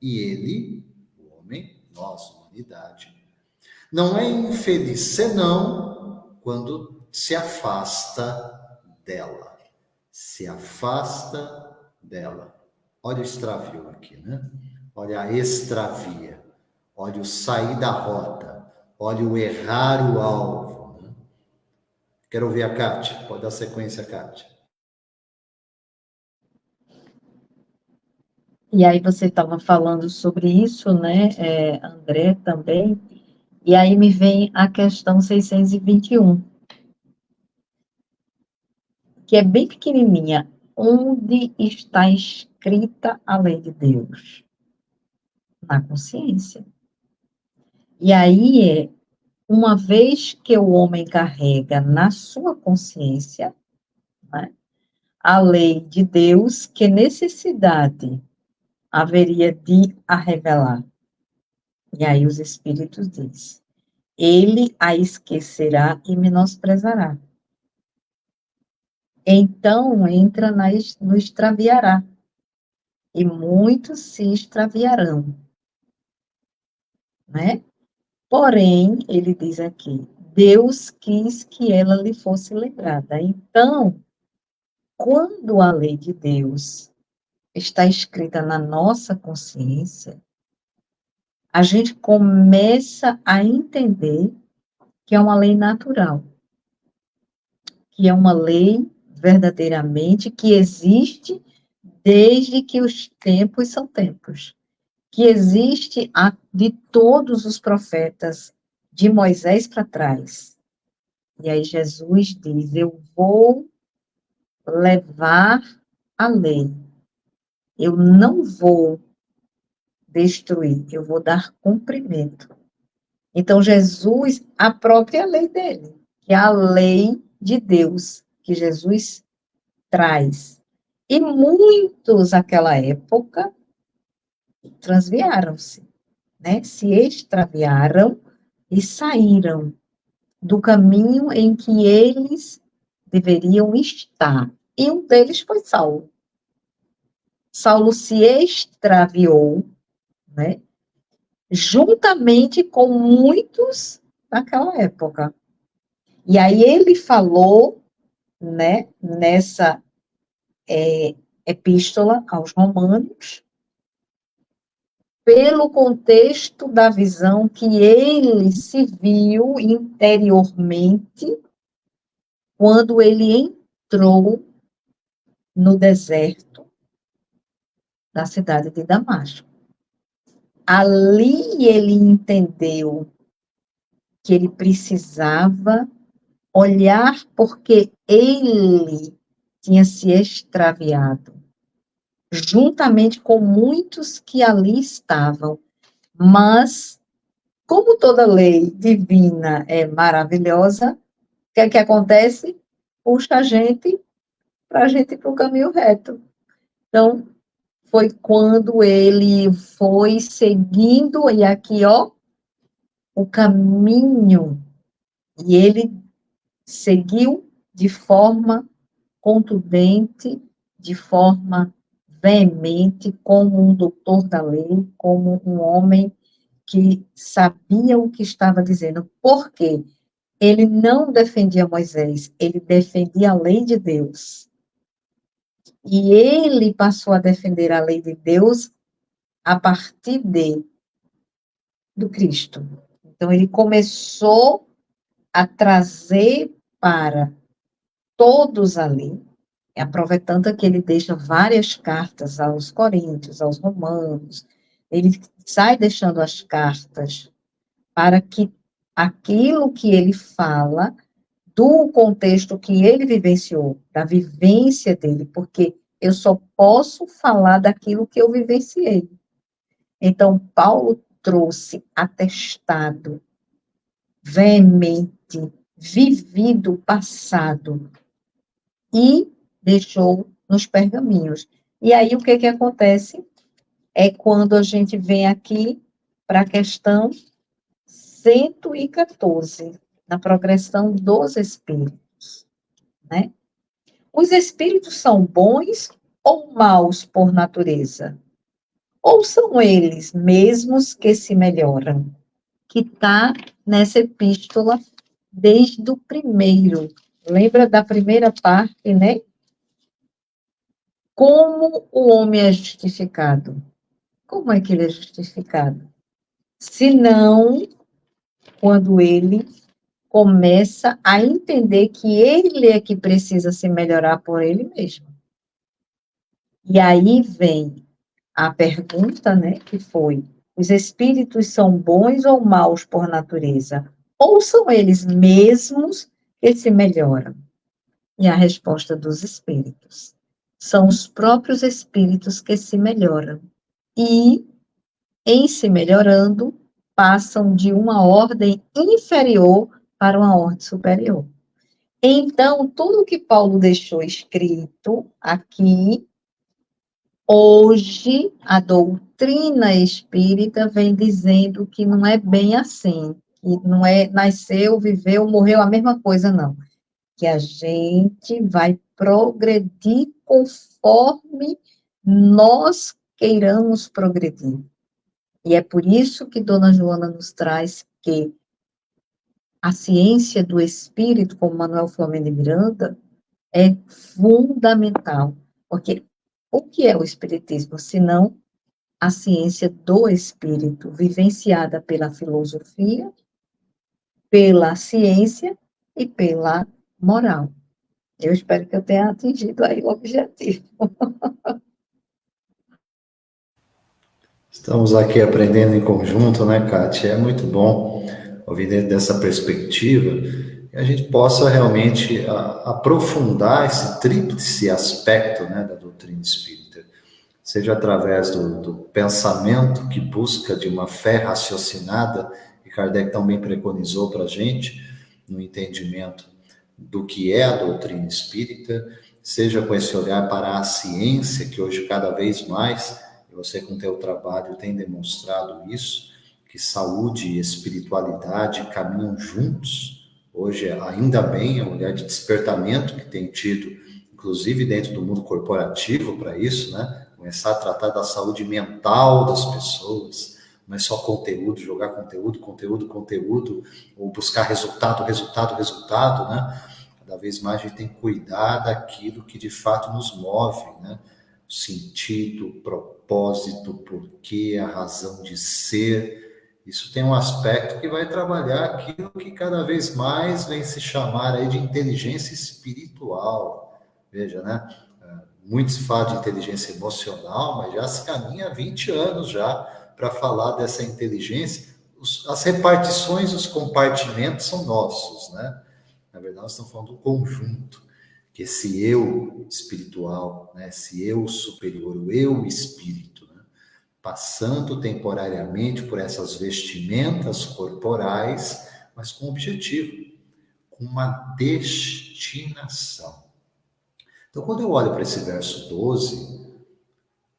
E ele, o homem, nós, humanidade, não é infeliz senão quando se afasta dela. Se afasta dela. Olha o extravio aqui, né? Olha a extravia. Olha o sair da rota. Olha o errar o alvo. Né? Quero ouvir a Kátia. Pode dar sequência, Kátia. E aí você estava falando sobre isso, né, André, também, e aí me vem a questão 621, que é bem pequenininha. Onde está escrita a lei de Deus? Na consciência. E aí, uma vez que o homem carrega na sua consciência, né, a lei de Deus, que necessidade haveria de a revelar? E aí os Espíritos dizem, ele a esquecerá e menosprezará. Então, entra no extraviará. E muitos se extraviarão, né? Porém, ele diz aqui, Deus quis que ela lhe fosse lembrada. Então, quando a lei de Deus está escrita na nossa consciência, a gente começa a entender que é uma lei natural, que é uma lei verdadeiramente que existe desde que os tempos são tempos, que existe de todos os profetas, de Moisés para trás. E aí Jesus diz, eu vou levar a lei, eu não vou destruir, eu vou dar cumprimento. Então, Jesus, a própria lei dele, que é a lei de Deus, que Jesus traz. E muitos, naquela época, transviaram-se, né? Se extraviaram e saíram do caminho em que eles deveriam estar. E um deles foi Saulo. Saulo se extraviou, né? Juntamente com muitos naquela época. E aí ele falou, né, nessa epístola aos Romanos, pelo contexto da visão que ele se viu interiormente quando ele entrou no deserto da cidade de Damasco. Ali ele entendeu que ele precisava olhar porque ele tinha se extraviado, juntamente com muitos que ali estavam. Mas, como toda lei divina é maravilhosa, o que é que acontece? Puxa a gente para a gente ir para o caminho reto. Então, foi quando ele foi seguindo, e aqui, ó, o caminho, e ele seguiu de forma contundente, de forma veemente, como um doutor da lei, como um homem que sabia o que estava dizendo. Por quê? Ele não defendia Moisés, ele defendia a lei de Deus. E ele passou a defender a lei de Deus a partir do Cristo. Então, ele começou a trazer para todos ali, aproveitando que ele deixa várias cartas aos Coríntios, aos Romanos, ele sai deixando as cartas para que aquilo que ele fala, do contexto que ele vivenciou, da vivência dele, porque eu só posso falar daquilo que eu vivenciei. Então, Paulo trouxe atestado, veemente, vivido, passado, e deixou nos pergaminhos. E aí, o que acontece? É quando a gente vem aqui para a questão 114, na progressão dos espíritos, né? Os espíritos são bons ou maus por natureza? Ou são eles mesmos que se melhoram? Que está nessa epístola desde o primeiro. Lembra da primeira parte, né? Como o homem é justificado? Como é que ele é justificado? Se não, quando ele começa a entender que ele é que precisa se melhorar por ele mesmo. E aí vem a pergunta, né, que foi: os espíritos são bons ou maus por natureza? Ou são eles mesmos que se melhoram? E a resposta dos espíritos: são os próprios espíritos que se melhoram. E, em se melhorando, passam de uma ordem inferior para uma ordem superior. Então, tudo que Paulo deixou escrito aqui, hoje, a doutrina espírita vem dizendo que não é bem assim, que não é nasceu, viveu, morreu, a mesma coisa, não. Que a gente vai progredir conforme nós queiramos progredir. E é por isso que Dona Joana nos traz que a ciência do espírito, como Manuel Flamengo de Miranda, é fundamental. Porque o que é o espiritismo, senão a ciência do espírito, vivenciada pela filosofia, pela ciência e pela moral. Eu espero que eu tenha atingido aí o objetivo. Estamos aqui aprendendo em conjunto, né, Kátia? É muito bom ouvir dentro dessa perspectiva que a gente possa realmente aprofundar esse tríplice aspecto, né, da doutrina espírita, seja através do pensamento que busca de uma fé raciocinada, que Kardec também preconizou para a gente, no entendimento do que é a doutrina espírita, seja com esse olhar para a ciência, que hoje cada vez mais, e você com o teu trabalho tem demonstrado isso, que saúde e espiritualidade caminham juntos. Hoje, ainda bem, é um olhar de despertamento que tem tido, inclusive dentro do mundo corporativo para isso, né? Começar a tratar da saúde mental das pessoas, não é só conteúdo, jogar conteúdo, ou buscar resultado, né? Cada vez mais a gente tem que cuidar daquilo que de fato nos move, né? O sentido, o propósito, o porquê, a razão de ser. Isso tem um aspecto que vai trabalhar aquilo que cada vez mais vem se chamar aí de inteligência espiritual. Veja, né? Muito se fala de inteligência emocional, mas já se caminha há 20 anos já para falar dessa inteligência. As repartições, os compartimentos são nossos, né? Na verdade, nós estamos falando do conjunto, que esse eu espiritual, né? Esse eu superior, o eu espírito, né? Passando temporariamente por essas vestimentas corporais, mas com objetivo, com uma destinação. Então, quando eu olho para esse verso 12,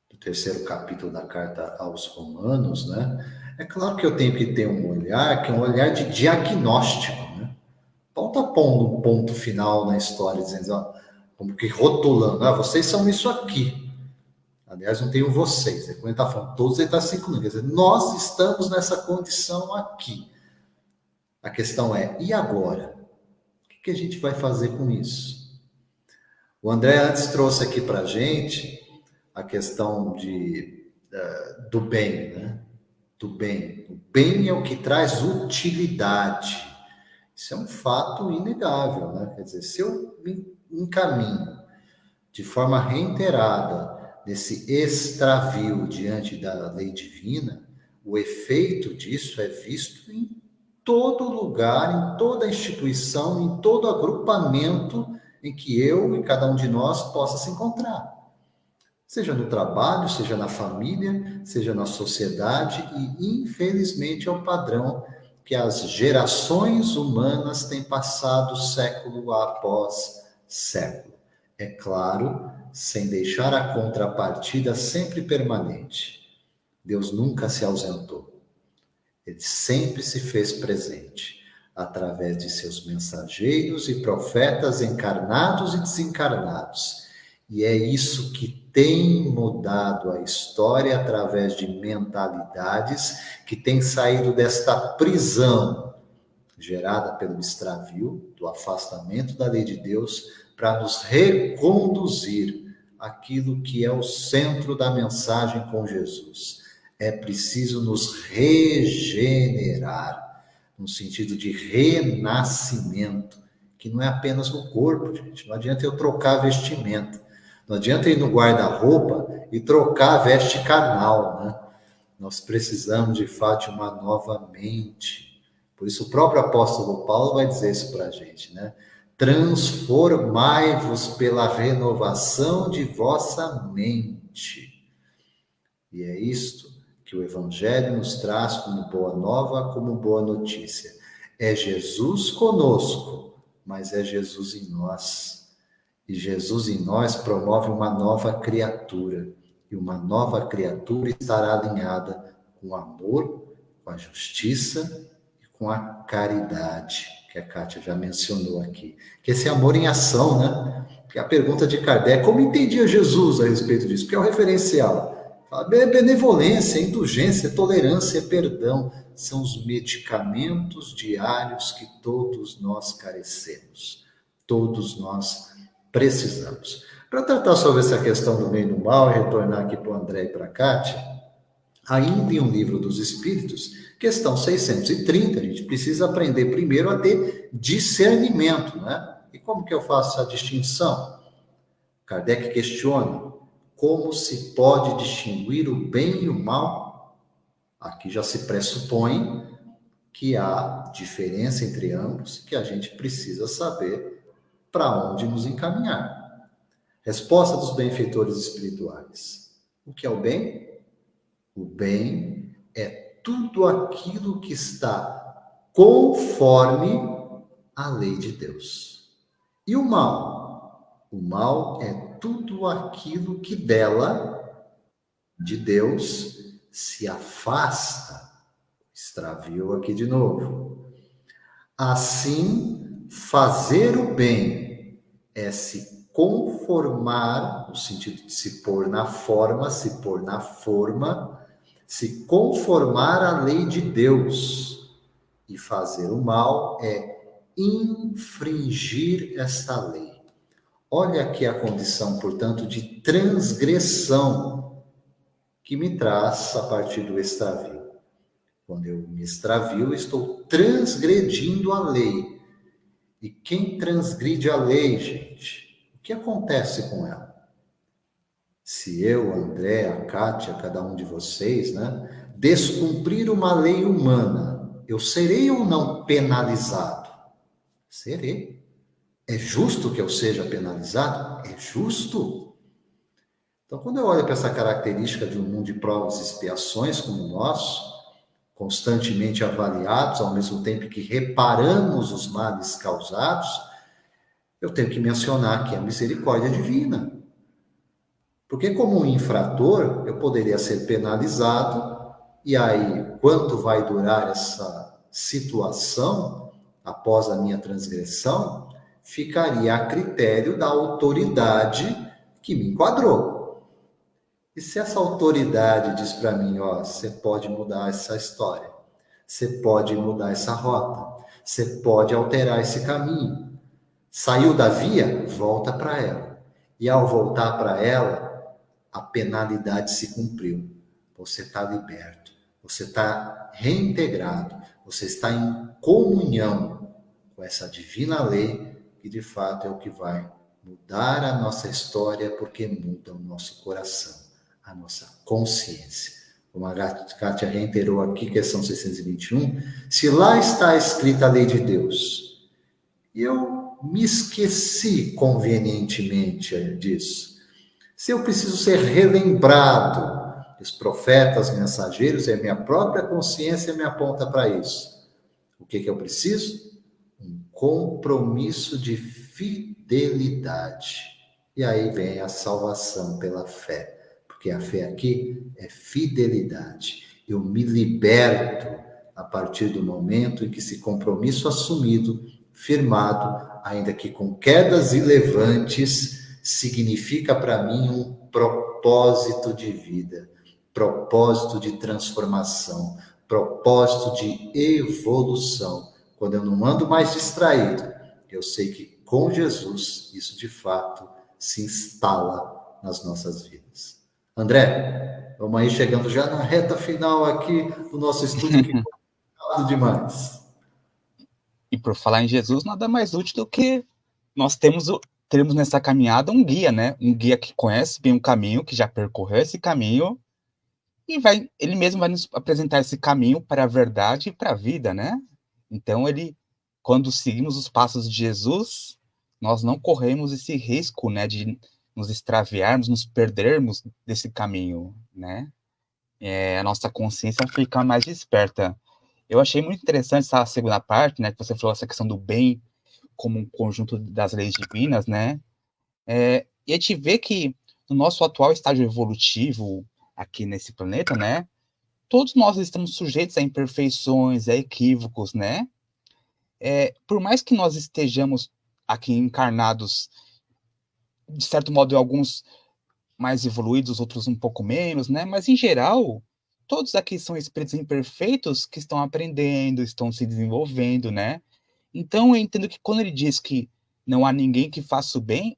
do terceiro capítulo da carta aos Romanos, né? É claro que eu tenho que ter um olhar, que é um olhar de diagnóstico, né? Paulo está pondo um ponto final na história, dizendo, ó, como que rotulando, vocês são isso aqui. Aliás, não tenho vocês. Quando ele está falando todos, ele está se incluindo. Quer dizer, nós estamos nessa condição aqui. A questão é, e agora? O que a gente vai fazer com isso? O André antes trouxe aqui para a gente a questão do bem, né? Do bem. O bem é o que traz utilidade. Isso é um fato inegável, né? Quer dizer, se eu me encaminho de forma reiterada nesse extravio diante da lei divina, o efeito disso é visto em todo lugar, em toda instituição, em todo agrupamento em que eu e cada um de nós possa se encontrar. Seja no trabalho, seja na família, seja na sociedade, e infelizmente é o padrão que as gerações humanas têm passado século após século. É claro, sem deixar a contrapartida sempre permanente. Deus nunca se ausentou. Ele sempre se fez presente, através de seus mensageiros e profetas encarnados e desencarnados. E é isso que tem mudado a história através de mentalidades que têm saído desta prisão gerada pelo extravio, do afastamento da lei de Deus, para nos reconduzir àquilo que é o centro da mensagem com Jesus. É preciso nos regenerar, no sentido de renascimento, que não é apenas no corpo, gente. Não adianta eu trocar vestimenta. Não adianta ir no guarda-roupa e trocar a veste carnal, né? Nós precisamos, de fato, de uma nova mente. Por isso, o próprio apóstolo Paulo vai dizer isso para a gente, né? Transformai-vos pela renovação de vossa mente. E é isto que o Evangelho nos traz como boa nova, como boa notícia. É Jesus conosco, mas é Jesus em nós. E Jesus em nós promove uma nova criatura. E uma nova criatura estará alinhada com o amor, com a justiça e com a caridade, que a Kátia já mencionou aqui. Que esse amor em ação, né? Que a pergunta de Kardec, como entendia Jesus a respeito disso? Porque é o referencial. Benevolência, indulgência, tolerância, perdão são os medicamentos diários que todos nós carecemos. Todos nós precisamos. Para tratar sobre essa questão do bem e do mal, e retornar aqui para o André e para a Kátia, ainda em um livro dos Espíritos, questão 630, a gente precisa aprender primeiro a ter discernimento, né? E como que eu faço essa distinção? Kardec questiona, como se pode distinguir o bem e o mal? Aqui já se pressupõe que há diferença entre ambos, que a gente precisa saber para onde nos encaminhar. Resposta dos benfeitores espirituais. O que é o bem? O bem é tudo aquilo que está conforme a lei de Deus. E o mal? O mal é tudo aquilo que dela, de Deus, se afasta. Extraviou aqui de novo. Assim, fazer o bem é se conformar, no sentido de se pôr na forma, se conformar à lei de Deus. E fazer o mal é infringir esta lei. Olha aqui a condição, portanto, de transgressão que me traz a partir do extravio. Quando eu me extravio, estou transgredindo a lei. E quem transgride a lei, gente, o que acontece com ela? Se eu, André, a Kátia, cada um de vocês, né, descumprir uma lei humana, eu serei ou não penalizado? Serei. É justo que eu seja penalizado? É justo. Então, quando eu olho para essa característica de um mundo de provas e expiações como o nosso, constantemente avaliados, ao mesmo tempo que reparamos os males causados, eu tenho que mencionar que é a misericórdia divina. Porque, como um infrator, eu poderia ser penalizado, e aí, quanto vai durar essa situação após a minha transgressão, ficaria a critério da autoridade que me enquadrou. E se essa autoridade diz para mim, ó, você pode mudar essa história, você pode mudar essa rota, você pode alterar esse caminho. Saiu da via? Volta para ela. E ao voltar para ela, a penalidade se cumpriu. Você está liberto, você está reintegrado, você está em comunhão com essa divina lei, que de fato é o que vai mudar a nossa história, porque muda o nosso coração, a nossa consciência. Como a Kátia reiterou aqui, questão 621, se lá está escrita a lei de Deus, e eu me esqueci convenientemente disso, se eu preciso ser relembrado, os profetas, mensageiros e a minha própria consciência me aponta para isso. O que eu preciso? Um compromisso de fidelidade. E aí vem a salvação pela fé, porque a fé aqui é fidelidade. Eu me liberto a partir do momento em que esse compromisso assumido, firmado, ainda que com quedas e levantes, significa para mim um propósito de vida, propósito de transformação, propósito de evolução. Quando eu não ando mais distraído, eu sei que com Jesus isso de fato se instala nas nossas vidas. André, vamos aí chegando já na reta final aqui do nosso estudo, que foi demais. E por falar em Jesus, nada mais útil do que nós teremos nessa caminhada um guia, né? Um guia que conhece bem o caminho, que já percorreu esse caminho, e ele mesmo vai nos apresentar esse caminho para a verdade e para a vida, né? Então, quando seguimos os passos de Jesus, nós não corremos esse risco, né, de nos extraviarmos, nos perdermos desse caminho, né? A nossa consciência fica mais desperta. Eu achei muito interessante essa segunda parte, né, que você falou essa questão do bem como um conjunto das leis divinas, né? E a gente vê que no nosso atual estágio evolutivo aqui nesse planeta, né, todos nós estamos sujeitos a imperfeições, a equívocos, né? Por mais que nós estejamos aqui encarnados, de certo modo, em alguns mais evoluídos, outros um pouco menos, né? Mas, em geral, todos aqui são espíritos imperfeitos que estão aprendendo, estão se desenvolvendo, né? Então, eu entendo que quando ele diz que não há ninguém que faça o bem,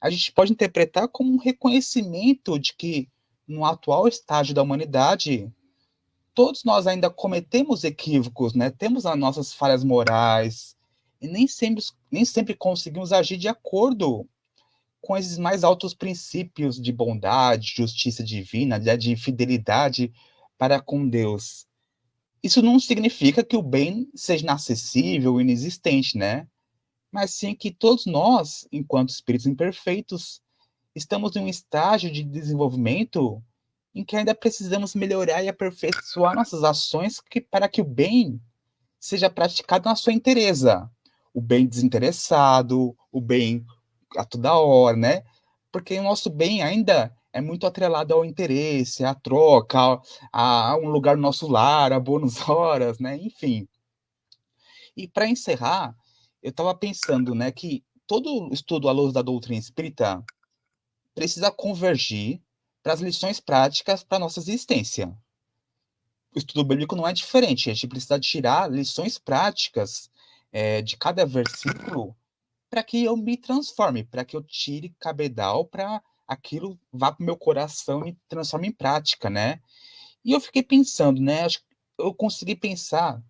a gente pode interpretar como um reconhecimento de que, no atual estágio da humanidade, todos nós ainda cometemos equívocos, né? Temos as nossas falhas morais, e nem sempre conseguimos agir de acordo com esses mais altos princípios de bondade, justiça divina, de fidelidade para com Deus. Isso não significa que o bem seja inacessível, inexistente, né? Mas sim que todos nós, enquanto espíritos imperfeitos, estamos em um estágio de desenvolvimento em que ainda precisamos melhorar e aperfeiçoar nossas ações para que o bem seja praticado na sua inteireza. O bem desinteressado, o bem a toda hora, né? Porque o nosso bem ainda é muito atrelado ao interesse, à troca, a um lugar no nosso lar, a bônus horas, né? Enfim. E para encerrar, eu estava pensando, né, que todo estudo à luz da doutrina espírita precisa convergir para as lições práticas para a nossa existência. O estudo bíblico não é diferente, a gente precisa tirar lições práticas de cada versículo para que eu me transforme, para que eu tire cabedal, para aquilo vá para o meu coração e me transforme em prática, né? E eu fiquei pensando, né? Acho que eu consegui pensar,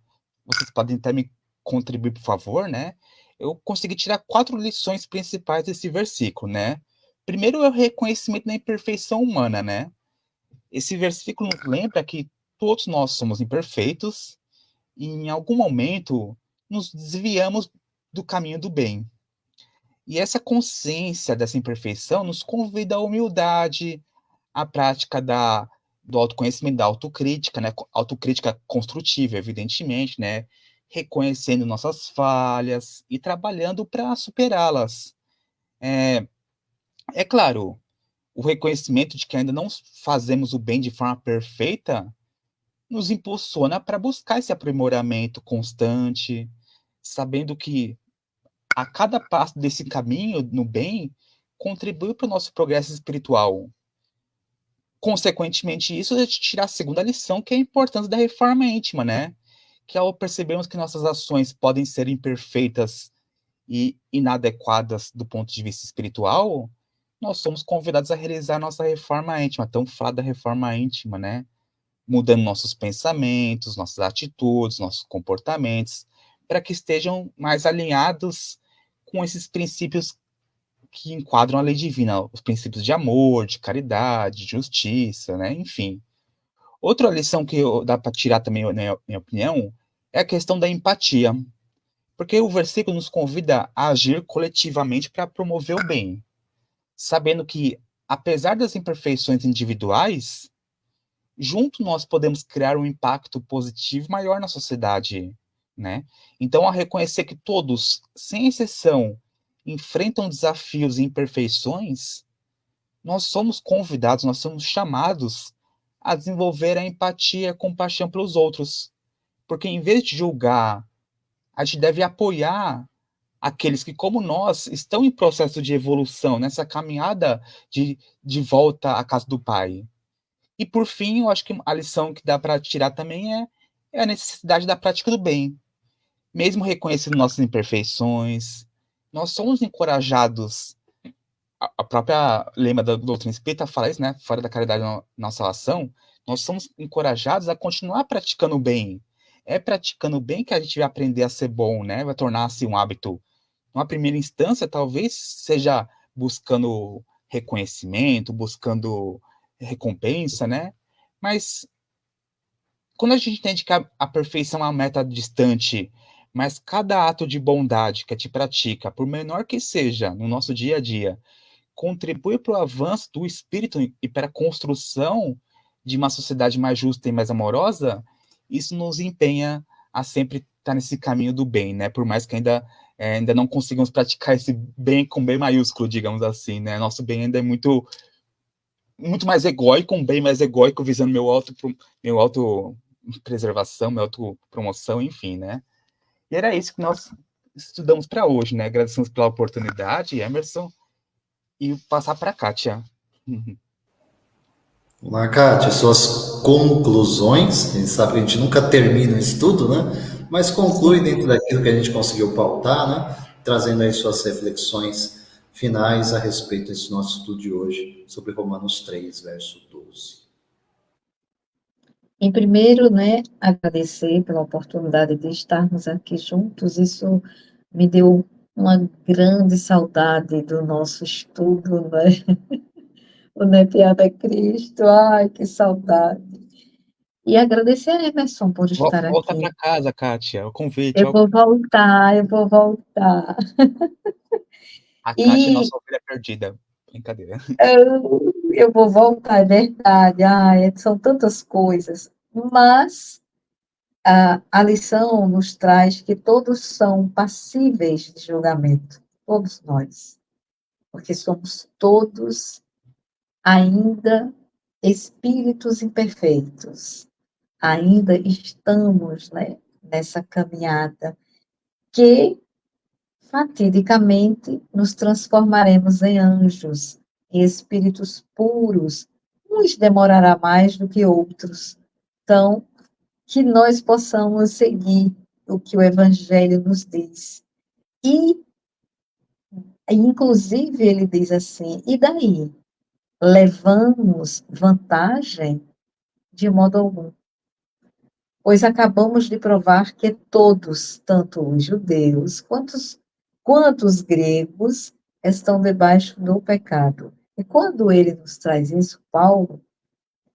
vocês podem até me contribuir, por favor, né? Eu consegui tirar 4 lições principais desse versículo, né? Primeiro é o reconhecimento da imperfeição humana, né? Esse versículo nos lembra que todos nós somos imperfeitos e em algum momento nos desviamos do caminho do bem. E essa consciência dessa imperfeição nos convida à humildade, à prática do autoconhecimento, da autocrítica, né? Autocrítica construtiva, evidentemente, né? Reconhecendo nossas falhas e trabalhando para superá-las. É claro, o reconhecimento de que ainda não fazemos o bem de forma perfeita nos impulsiona para buscar esse aprimoramento constante, sabendo que a cada passo desse caminho no bem contribui para o nosso progresso espiritual. Consequentemente, isso a gente tira a segunda lição, que é a importância da reforma íntima, né? Que ao percebermos que nossas ações podem ser imperfeitas e inadequadas do ponto de vista espiritual, nós somos convidados a realizar nossa reforma íntima, tão falada reforma íntima, né? Mudando nossos pensamentos, nossas atitudes, nossos comportamentos, para que estejam mais alinhados com esses princípios que enquadram a lei divina, os princípios de amor, de caridade, de justiça, né? Enfim. Outra lição que dá para tirar também, na minha opinião, é a questão da empatia. Porque o versículo nos convida a agir coletivamente para promover o bem, sabendo que, apesar das imperfeições individuais, junto nós podemos criar um impacto positivo maior na sociedade, né? Então, ao reconhecer que todos, sem exceção, enfrentam desafios e imperfeições, nós somos convidados, nós somos chamados a desenvolver a empatia e a compaixão pelos outros. Porque em vez de julgar, a gente deve apoiar aqueles que, como nós, estão em processo de evolução, nessa caminhada de volta à casa do Pai. E, por fim, eu acho que a lição que dá para tirar também é a necessidade da prática do bem. Mesmo reconhecendo nossas imperfeições, nós somos encorajados. A própria lema da doutrina espírita fala isso, né? Fora da caridade na salvação, nós somos encorajados a continuar praticando o bem. É praticando o bem que a gente vai aprender a ser bom, né? Vai tornar-se um hábito. Numa primeira instância, talvez seja buscando reconhecimento, buscando recompensa, né? Mas quando a gente entende que a perfeição é uma meta distante, mas cada ato de bondade que a gente pratica, por menor que seja no nosso dia a dia, contribui para o avanço do espírito e para a construção de uma sociedade mais justa e mais amorosa, isso nos empenha a sempre estar nesse caminho do bem, né? Por mais que ainda não consigamos praticar esse bem com B maiúsculo, digamos assim, né? Nosso bem ainda é muito mais egóico, um bem mais egóico, visando meu auto preservação, minha autopromoção, enfim, né? E era isso que nós estudamos para hoje, né? Agradecemos pela oportunidade, Emerson, e passar para a Kátia. Olá, Kátia, suas conclusões. A gente sabe que a gente nunca termina o estudo, né? Mas conclui Sim. dentro daquilo que a gente conseguiu pautar, né? Trazendo aí suas reflexões finais a respeito desse nosso estudo de hoje sobre Romanos 3, verso 12. Em primeiro, né, agradecer pela oportunidade de estarmos aqui juntos. Isso me deu uma grande saudade do nosso estudo, né? O Nepiada Cristo. Ai, que saudade. E agradecer a Emerson por estar Volta aqui. para casa, Kátia. O convite. Eu vou voltar, eu vou voltar. A Kátia é E nossa ovelha perdida. Brincadeira. eu vou voltar, é verdade. Ai, são tantas coisas. Mas a lição nos traz que todos são passíveis de julgamento, todos nós, porque somos todos ainda espíritos imperfeitos, ainda estamos, né, nessa caminhada que fatidicamente nos transformaremos em anjos, em espíritos puros. Uns demorará mais do que outros. Então, que nós possamos seguir o que o Evangelho nos diz. E, inclusive, ele diz assim: e daí? Levamos vantagem? De modo algum. Pois acabamos de provar que todos, tanto os judeus quanto os gregos, estão debaixo do pecado. E quando ele nos traz isso, Paulo,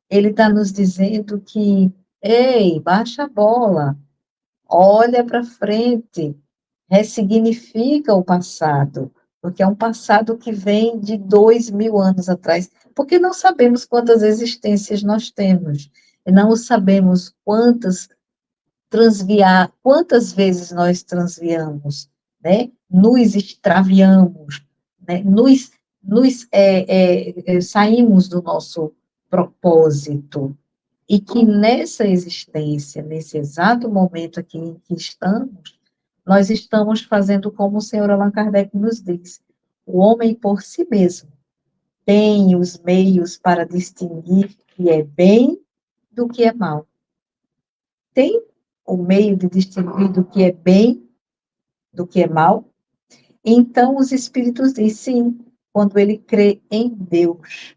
ele está nos dizendo que, ei, baixa a bola, olha para frente, ressignifica o passado, porque é um passado que vem de 2000 anos atrás, porque não sabemos quantas existências nós temos, e não sabemos quantas vezes nós transviamos, né? Nos extraviamos, né? Saímos do nosso propósito, e que nessa existência, nesse exato momento aqui em que estamos, nós estamos fazendo como o senhor Allan Kardec nos diz, o homem por si mesmo tem os meios para distinguir o que é bem do que é mal. Tem o meio de distinguir do que é bem do que é mal? Então, os espíritos dizem sim, quando ele crê em Deus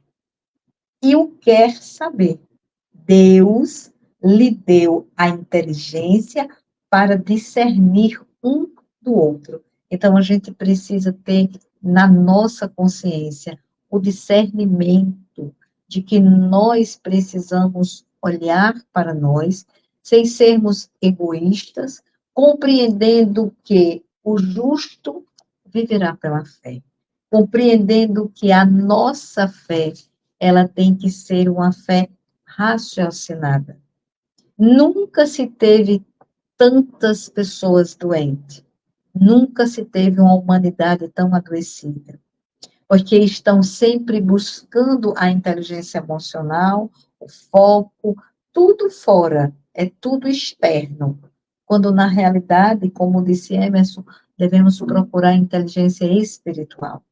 e o quer saber. Deus lhe deu a inteligência para discernir um do outro. Então, a gente precisa ter na nossa consciência o discernimento de que nós precisamos olhar para nós, sem sermos egoístas, compreendendo que o justo viverá pela fé, compreendendo que a nossa fé, ela tem que ser uma fé raciocinada. Nunca se teve tantas pessoas doentes, nunca se teve uma humanidade tão adoecida, porque estão sempre buscando a inteligência emocional, o foco, tudo fora, é tudo externo, quando na realidade, como disse Emerson, devemos procurar a inteligência espiritual.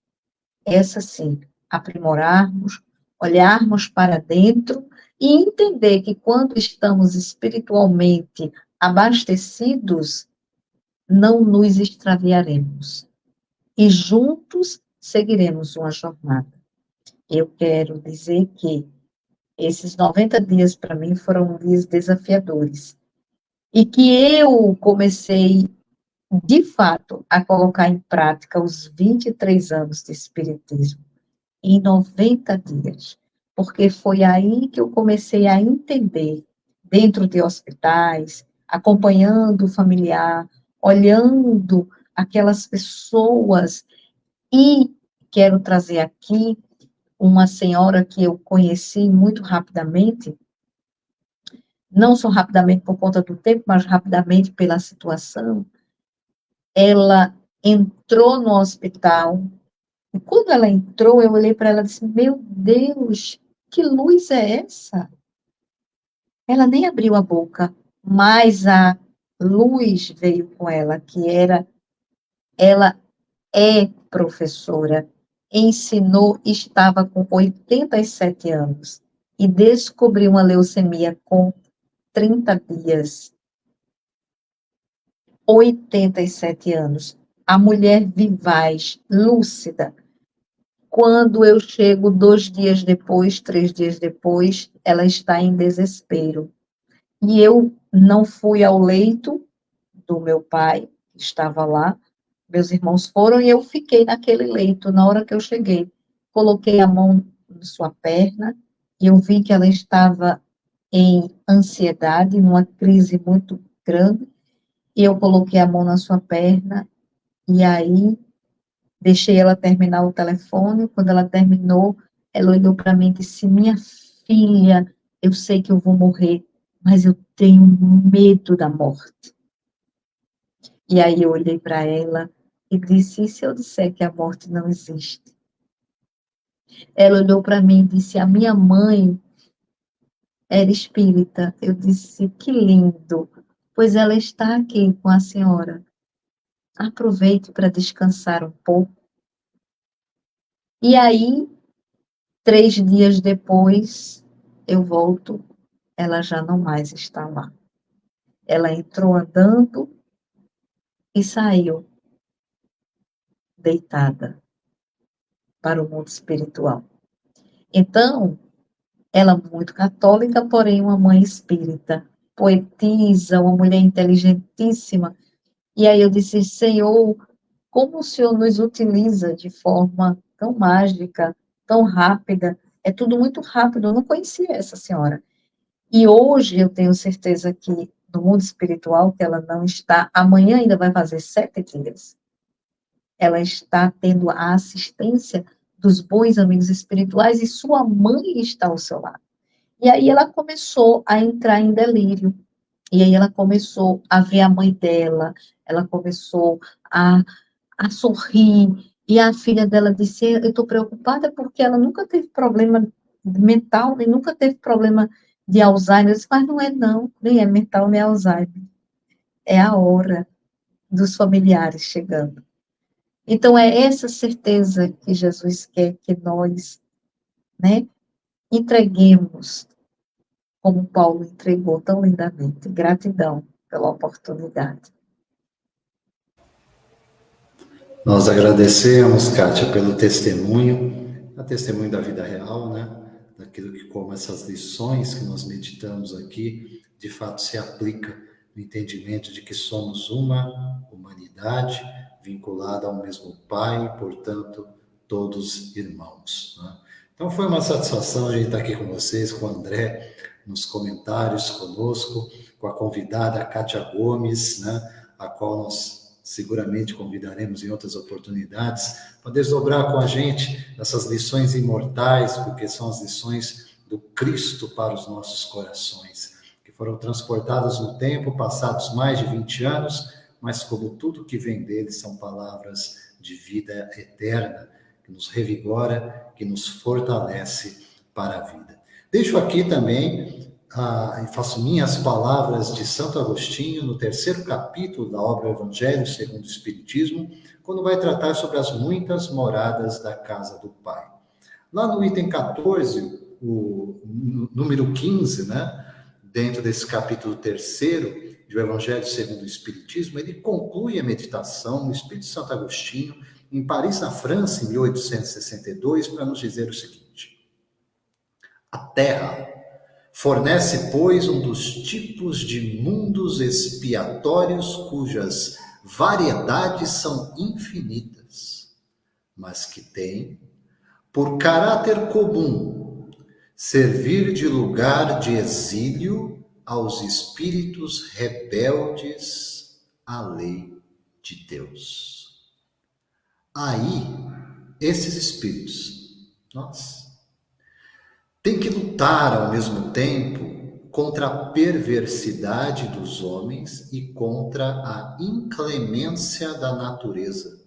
Essa sim, aprimorarmos, olharmos para dentro e entender que quando estamos espiritualmente abastecidos, não nos extraviaremos. E juntos seguiremos uma jornada. Eu quero dizer que esses 90 dias para mim foram dias desafiadores. E que eu comecei, de fato, a colocar em prática os 23 anos de espiritismo em 90 dias, porque foi aí que eu comecei a entender, dentro de hospitais, acompanhando o familiar, olhando aquelas pessoas, e quero trazer aqui uma senhora que eu conheci muito rapidamente, não só rapidamente por conta do tempo, mas rapidamente pela situação. Ela entrou no hospital. E quando ela entrou, eu olhei para ela e disse, meu Deus, que luz é essa? Ela nem abriu a boca, mas a luz veio com ela, ela é professora, ensinou, estava com 87 anos, e descobriu uma leucemia com 30 dias, 87 anos. A mulher vivaz, lúcida. Quando eu chego 2 dias depois, 3 dias depois, ela está em desespero. E eu não fui ao leito do meu pai, que estava lá, meus irmãos foram e eu fiquei naquele leito. Na hora que eu cheguei, coloquei a mão na sua perna e eu vi que ela estava em ansiedade, numa crise muito grande, e eu coloquei a mão na sua perna e aí deixei ela terminar o telefone. Quando ela terminou, ela olhou para mim e disse, minha filha, eu sei que eu vou morrer, mas eu tenho medo da morte. E aí eu olhei para ela e disse, e se eu disser que a morte não existe? Ela olhou para mim e disse, a minha mãe era espírita. Eu disse, que lindo, pois ela está aqui com a senhora. Aproveite para descansar um pouco. E aí, 3 dias depois, eu volto, ela já não mais está lá. Ela entrou andando e saiu deitada para o mundo espiritual. Então, ela muito católica, porém uma mãe espírita, poetisa, uma mulher inteligentíssima. E aí eu disse, Senhor, como o Senhor nos utiliza de forma tão mágica, tão rápida. É tudo muito rápido, eu não conhecia essa senhora. E hoje eu tenho certeza que no mundo espiritual, que ela não está, amanhã ainda vai fazer 7 dias, ela está tendo a assistência dos bons amigos espirituais e sua mãe está ao seu lado. E aí ela começou a entrar em delírio. E aí ela começou a ver a mãe dela, ela começou a sorrir. E a filha dela disse: eu estou preocupada porque ela nunca teve problema mental, nem nunca teve problema de Alzheimer. Eu disse: mas não é não, nem é mental, nem é Alzheimer. É a hora dos familiares chegando. Então, é essa certeza que Jesus quer que nós, né, entreguemos, como Paulo entregou tão lindamente. Gratidão pela oportunidade. Nós agradecemos, Kátia, pelo testemunho, a testemunho da vida real, né? Daquilo que, como essas lições que nós meditamos aqui, de fato se aplica no entendimento de que somos uma humanidade vinculada ao mesmo Pai, portanto, todos irmãos, né? Então, foi uma satisfação a gente estar aqui com vocês, com o André, nos comentários conosco, com a convidada Kátia Gomes, né? A qual nós seguramente convidaremos em outras oportunidades, para desdobrar com a gente essas lições imortais, porque são as lições do Cristo para os nossos corações, que foram transportadas no tempo, passados mais de 20 anos, mas como tudo que vem dele são palavras de vida eterna, que nos revigora, que nos fortalece para a vida. Deixo aqui também e faço minhas palavras de Santo Agostinho, no 3º capítulo da obra Evangelho segundo o Espiritismo, quando vai tratar sobre as muitas moradas da casa do Pai. Lá no item 14, o número 15, né, dentro desse capítulo 3º do Evangelho segundo o Espiritismo, ele conclui a meditação no Espírito Santo Agostinho, em Paris, na França, em 1862, para nos dizer o seguinte: a Terra fornece, pois, um dos tipos de mundos expiatórios cujas variedades são infinitas, mas que tem, por caráter comum, servir de lugar de exílio aos espíritos rebeldes à lei de Deus. Aí, esses espíritos, tem que lutar ao mesmo tempo contra a perversidade dos homens e contra a inclemência da natureza.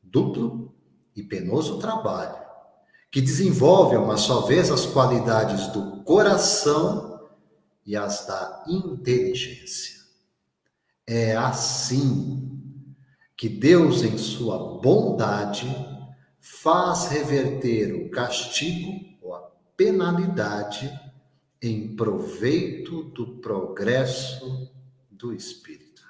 Duplo e penoso trabalho, que desenvolve uma só vez as qualidades do coração e as da inteligência. É assim que Deus, em sua bondade, faz reverter o castigo penalidade em proveito do progresso do espírito.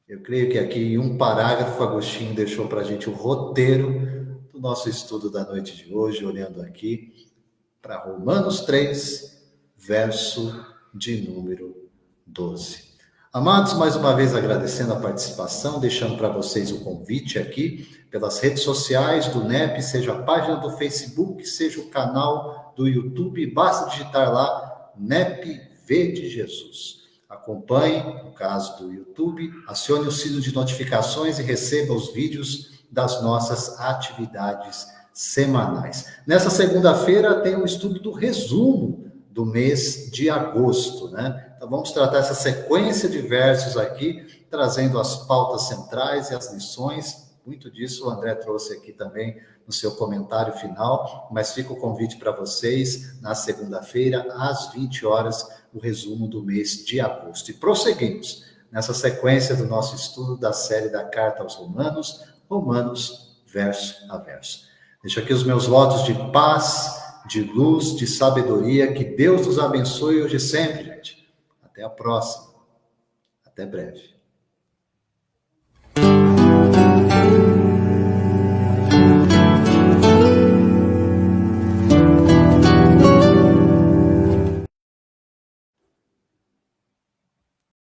Eu creio que aqui em um parágrafo Agostinho deixou para a gente o roteiro do nosso estudo da noite de hoje, olhando aqui para Romanos 3, verso de número 12. Amados, mais uma vez agradecendo a participação, deixando para vocês o convite aqui pelas redes sociais do NEP, seja a página do Facebook, seja o canal do YouTube, basta digitar lá NEP V de Jesus. Acompanhe, no caso do YouTube, acione o sino de notificações e receba os vídeos das nossas atividades semanais. Nessa segunda-feira tem um estudo do resumo do mês de agosto, né? Então vamos tratar essa sequência de versos aqui, trazendo as pautas centrais e as lições. Muito disso o André trouxe aqui também no seu comentário final, mas fica o convite para vocês, na segunda-feira, às 20 horas, o resumo do mês de agosto. E prosseguimos nessa sequência do nosso estudo da série da Carta aos Romanos, Romanos, verso a verso. Deixo aqui os meus votos de paz, de luz, de sabedoria, que Deus nos abençoe hoje e sempre, gente. Até a próxima. Até breve.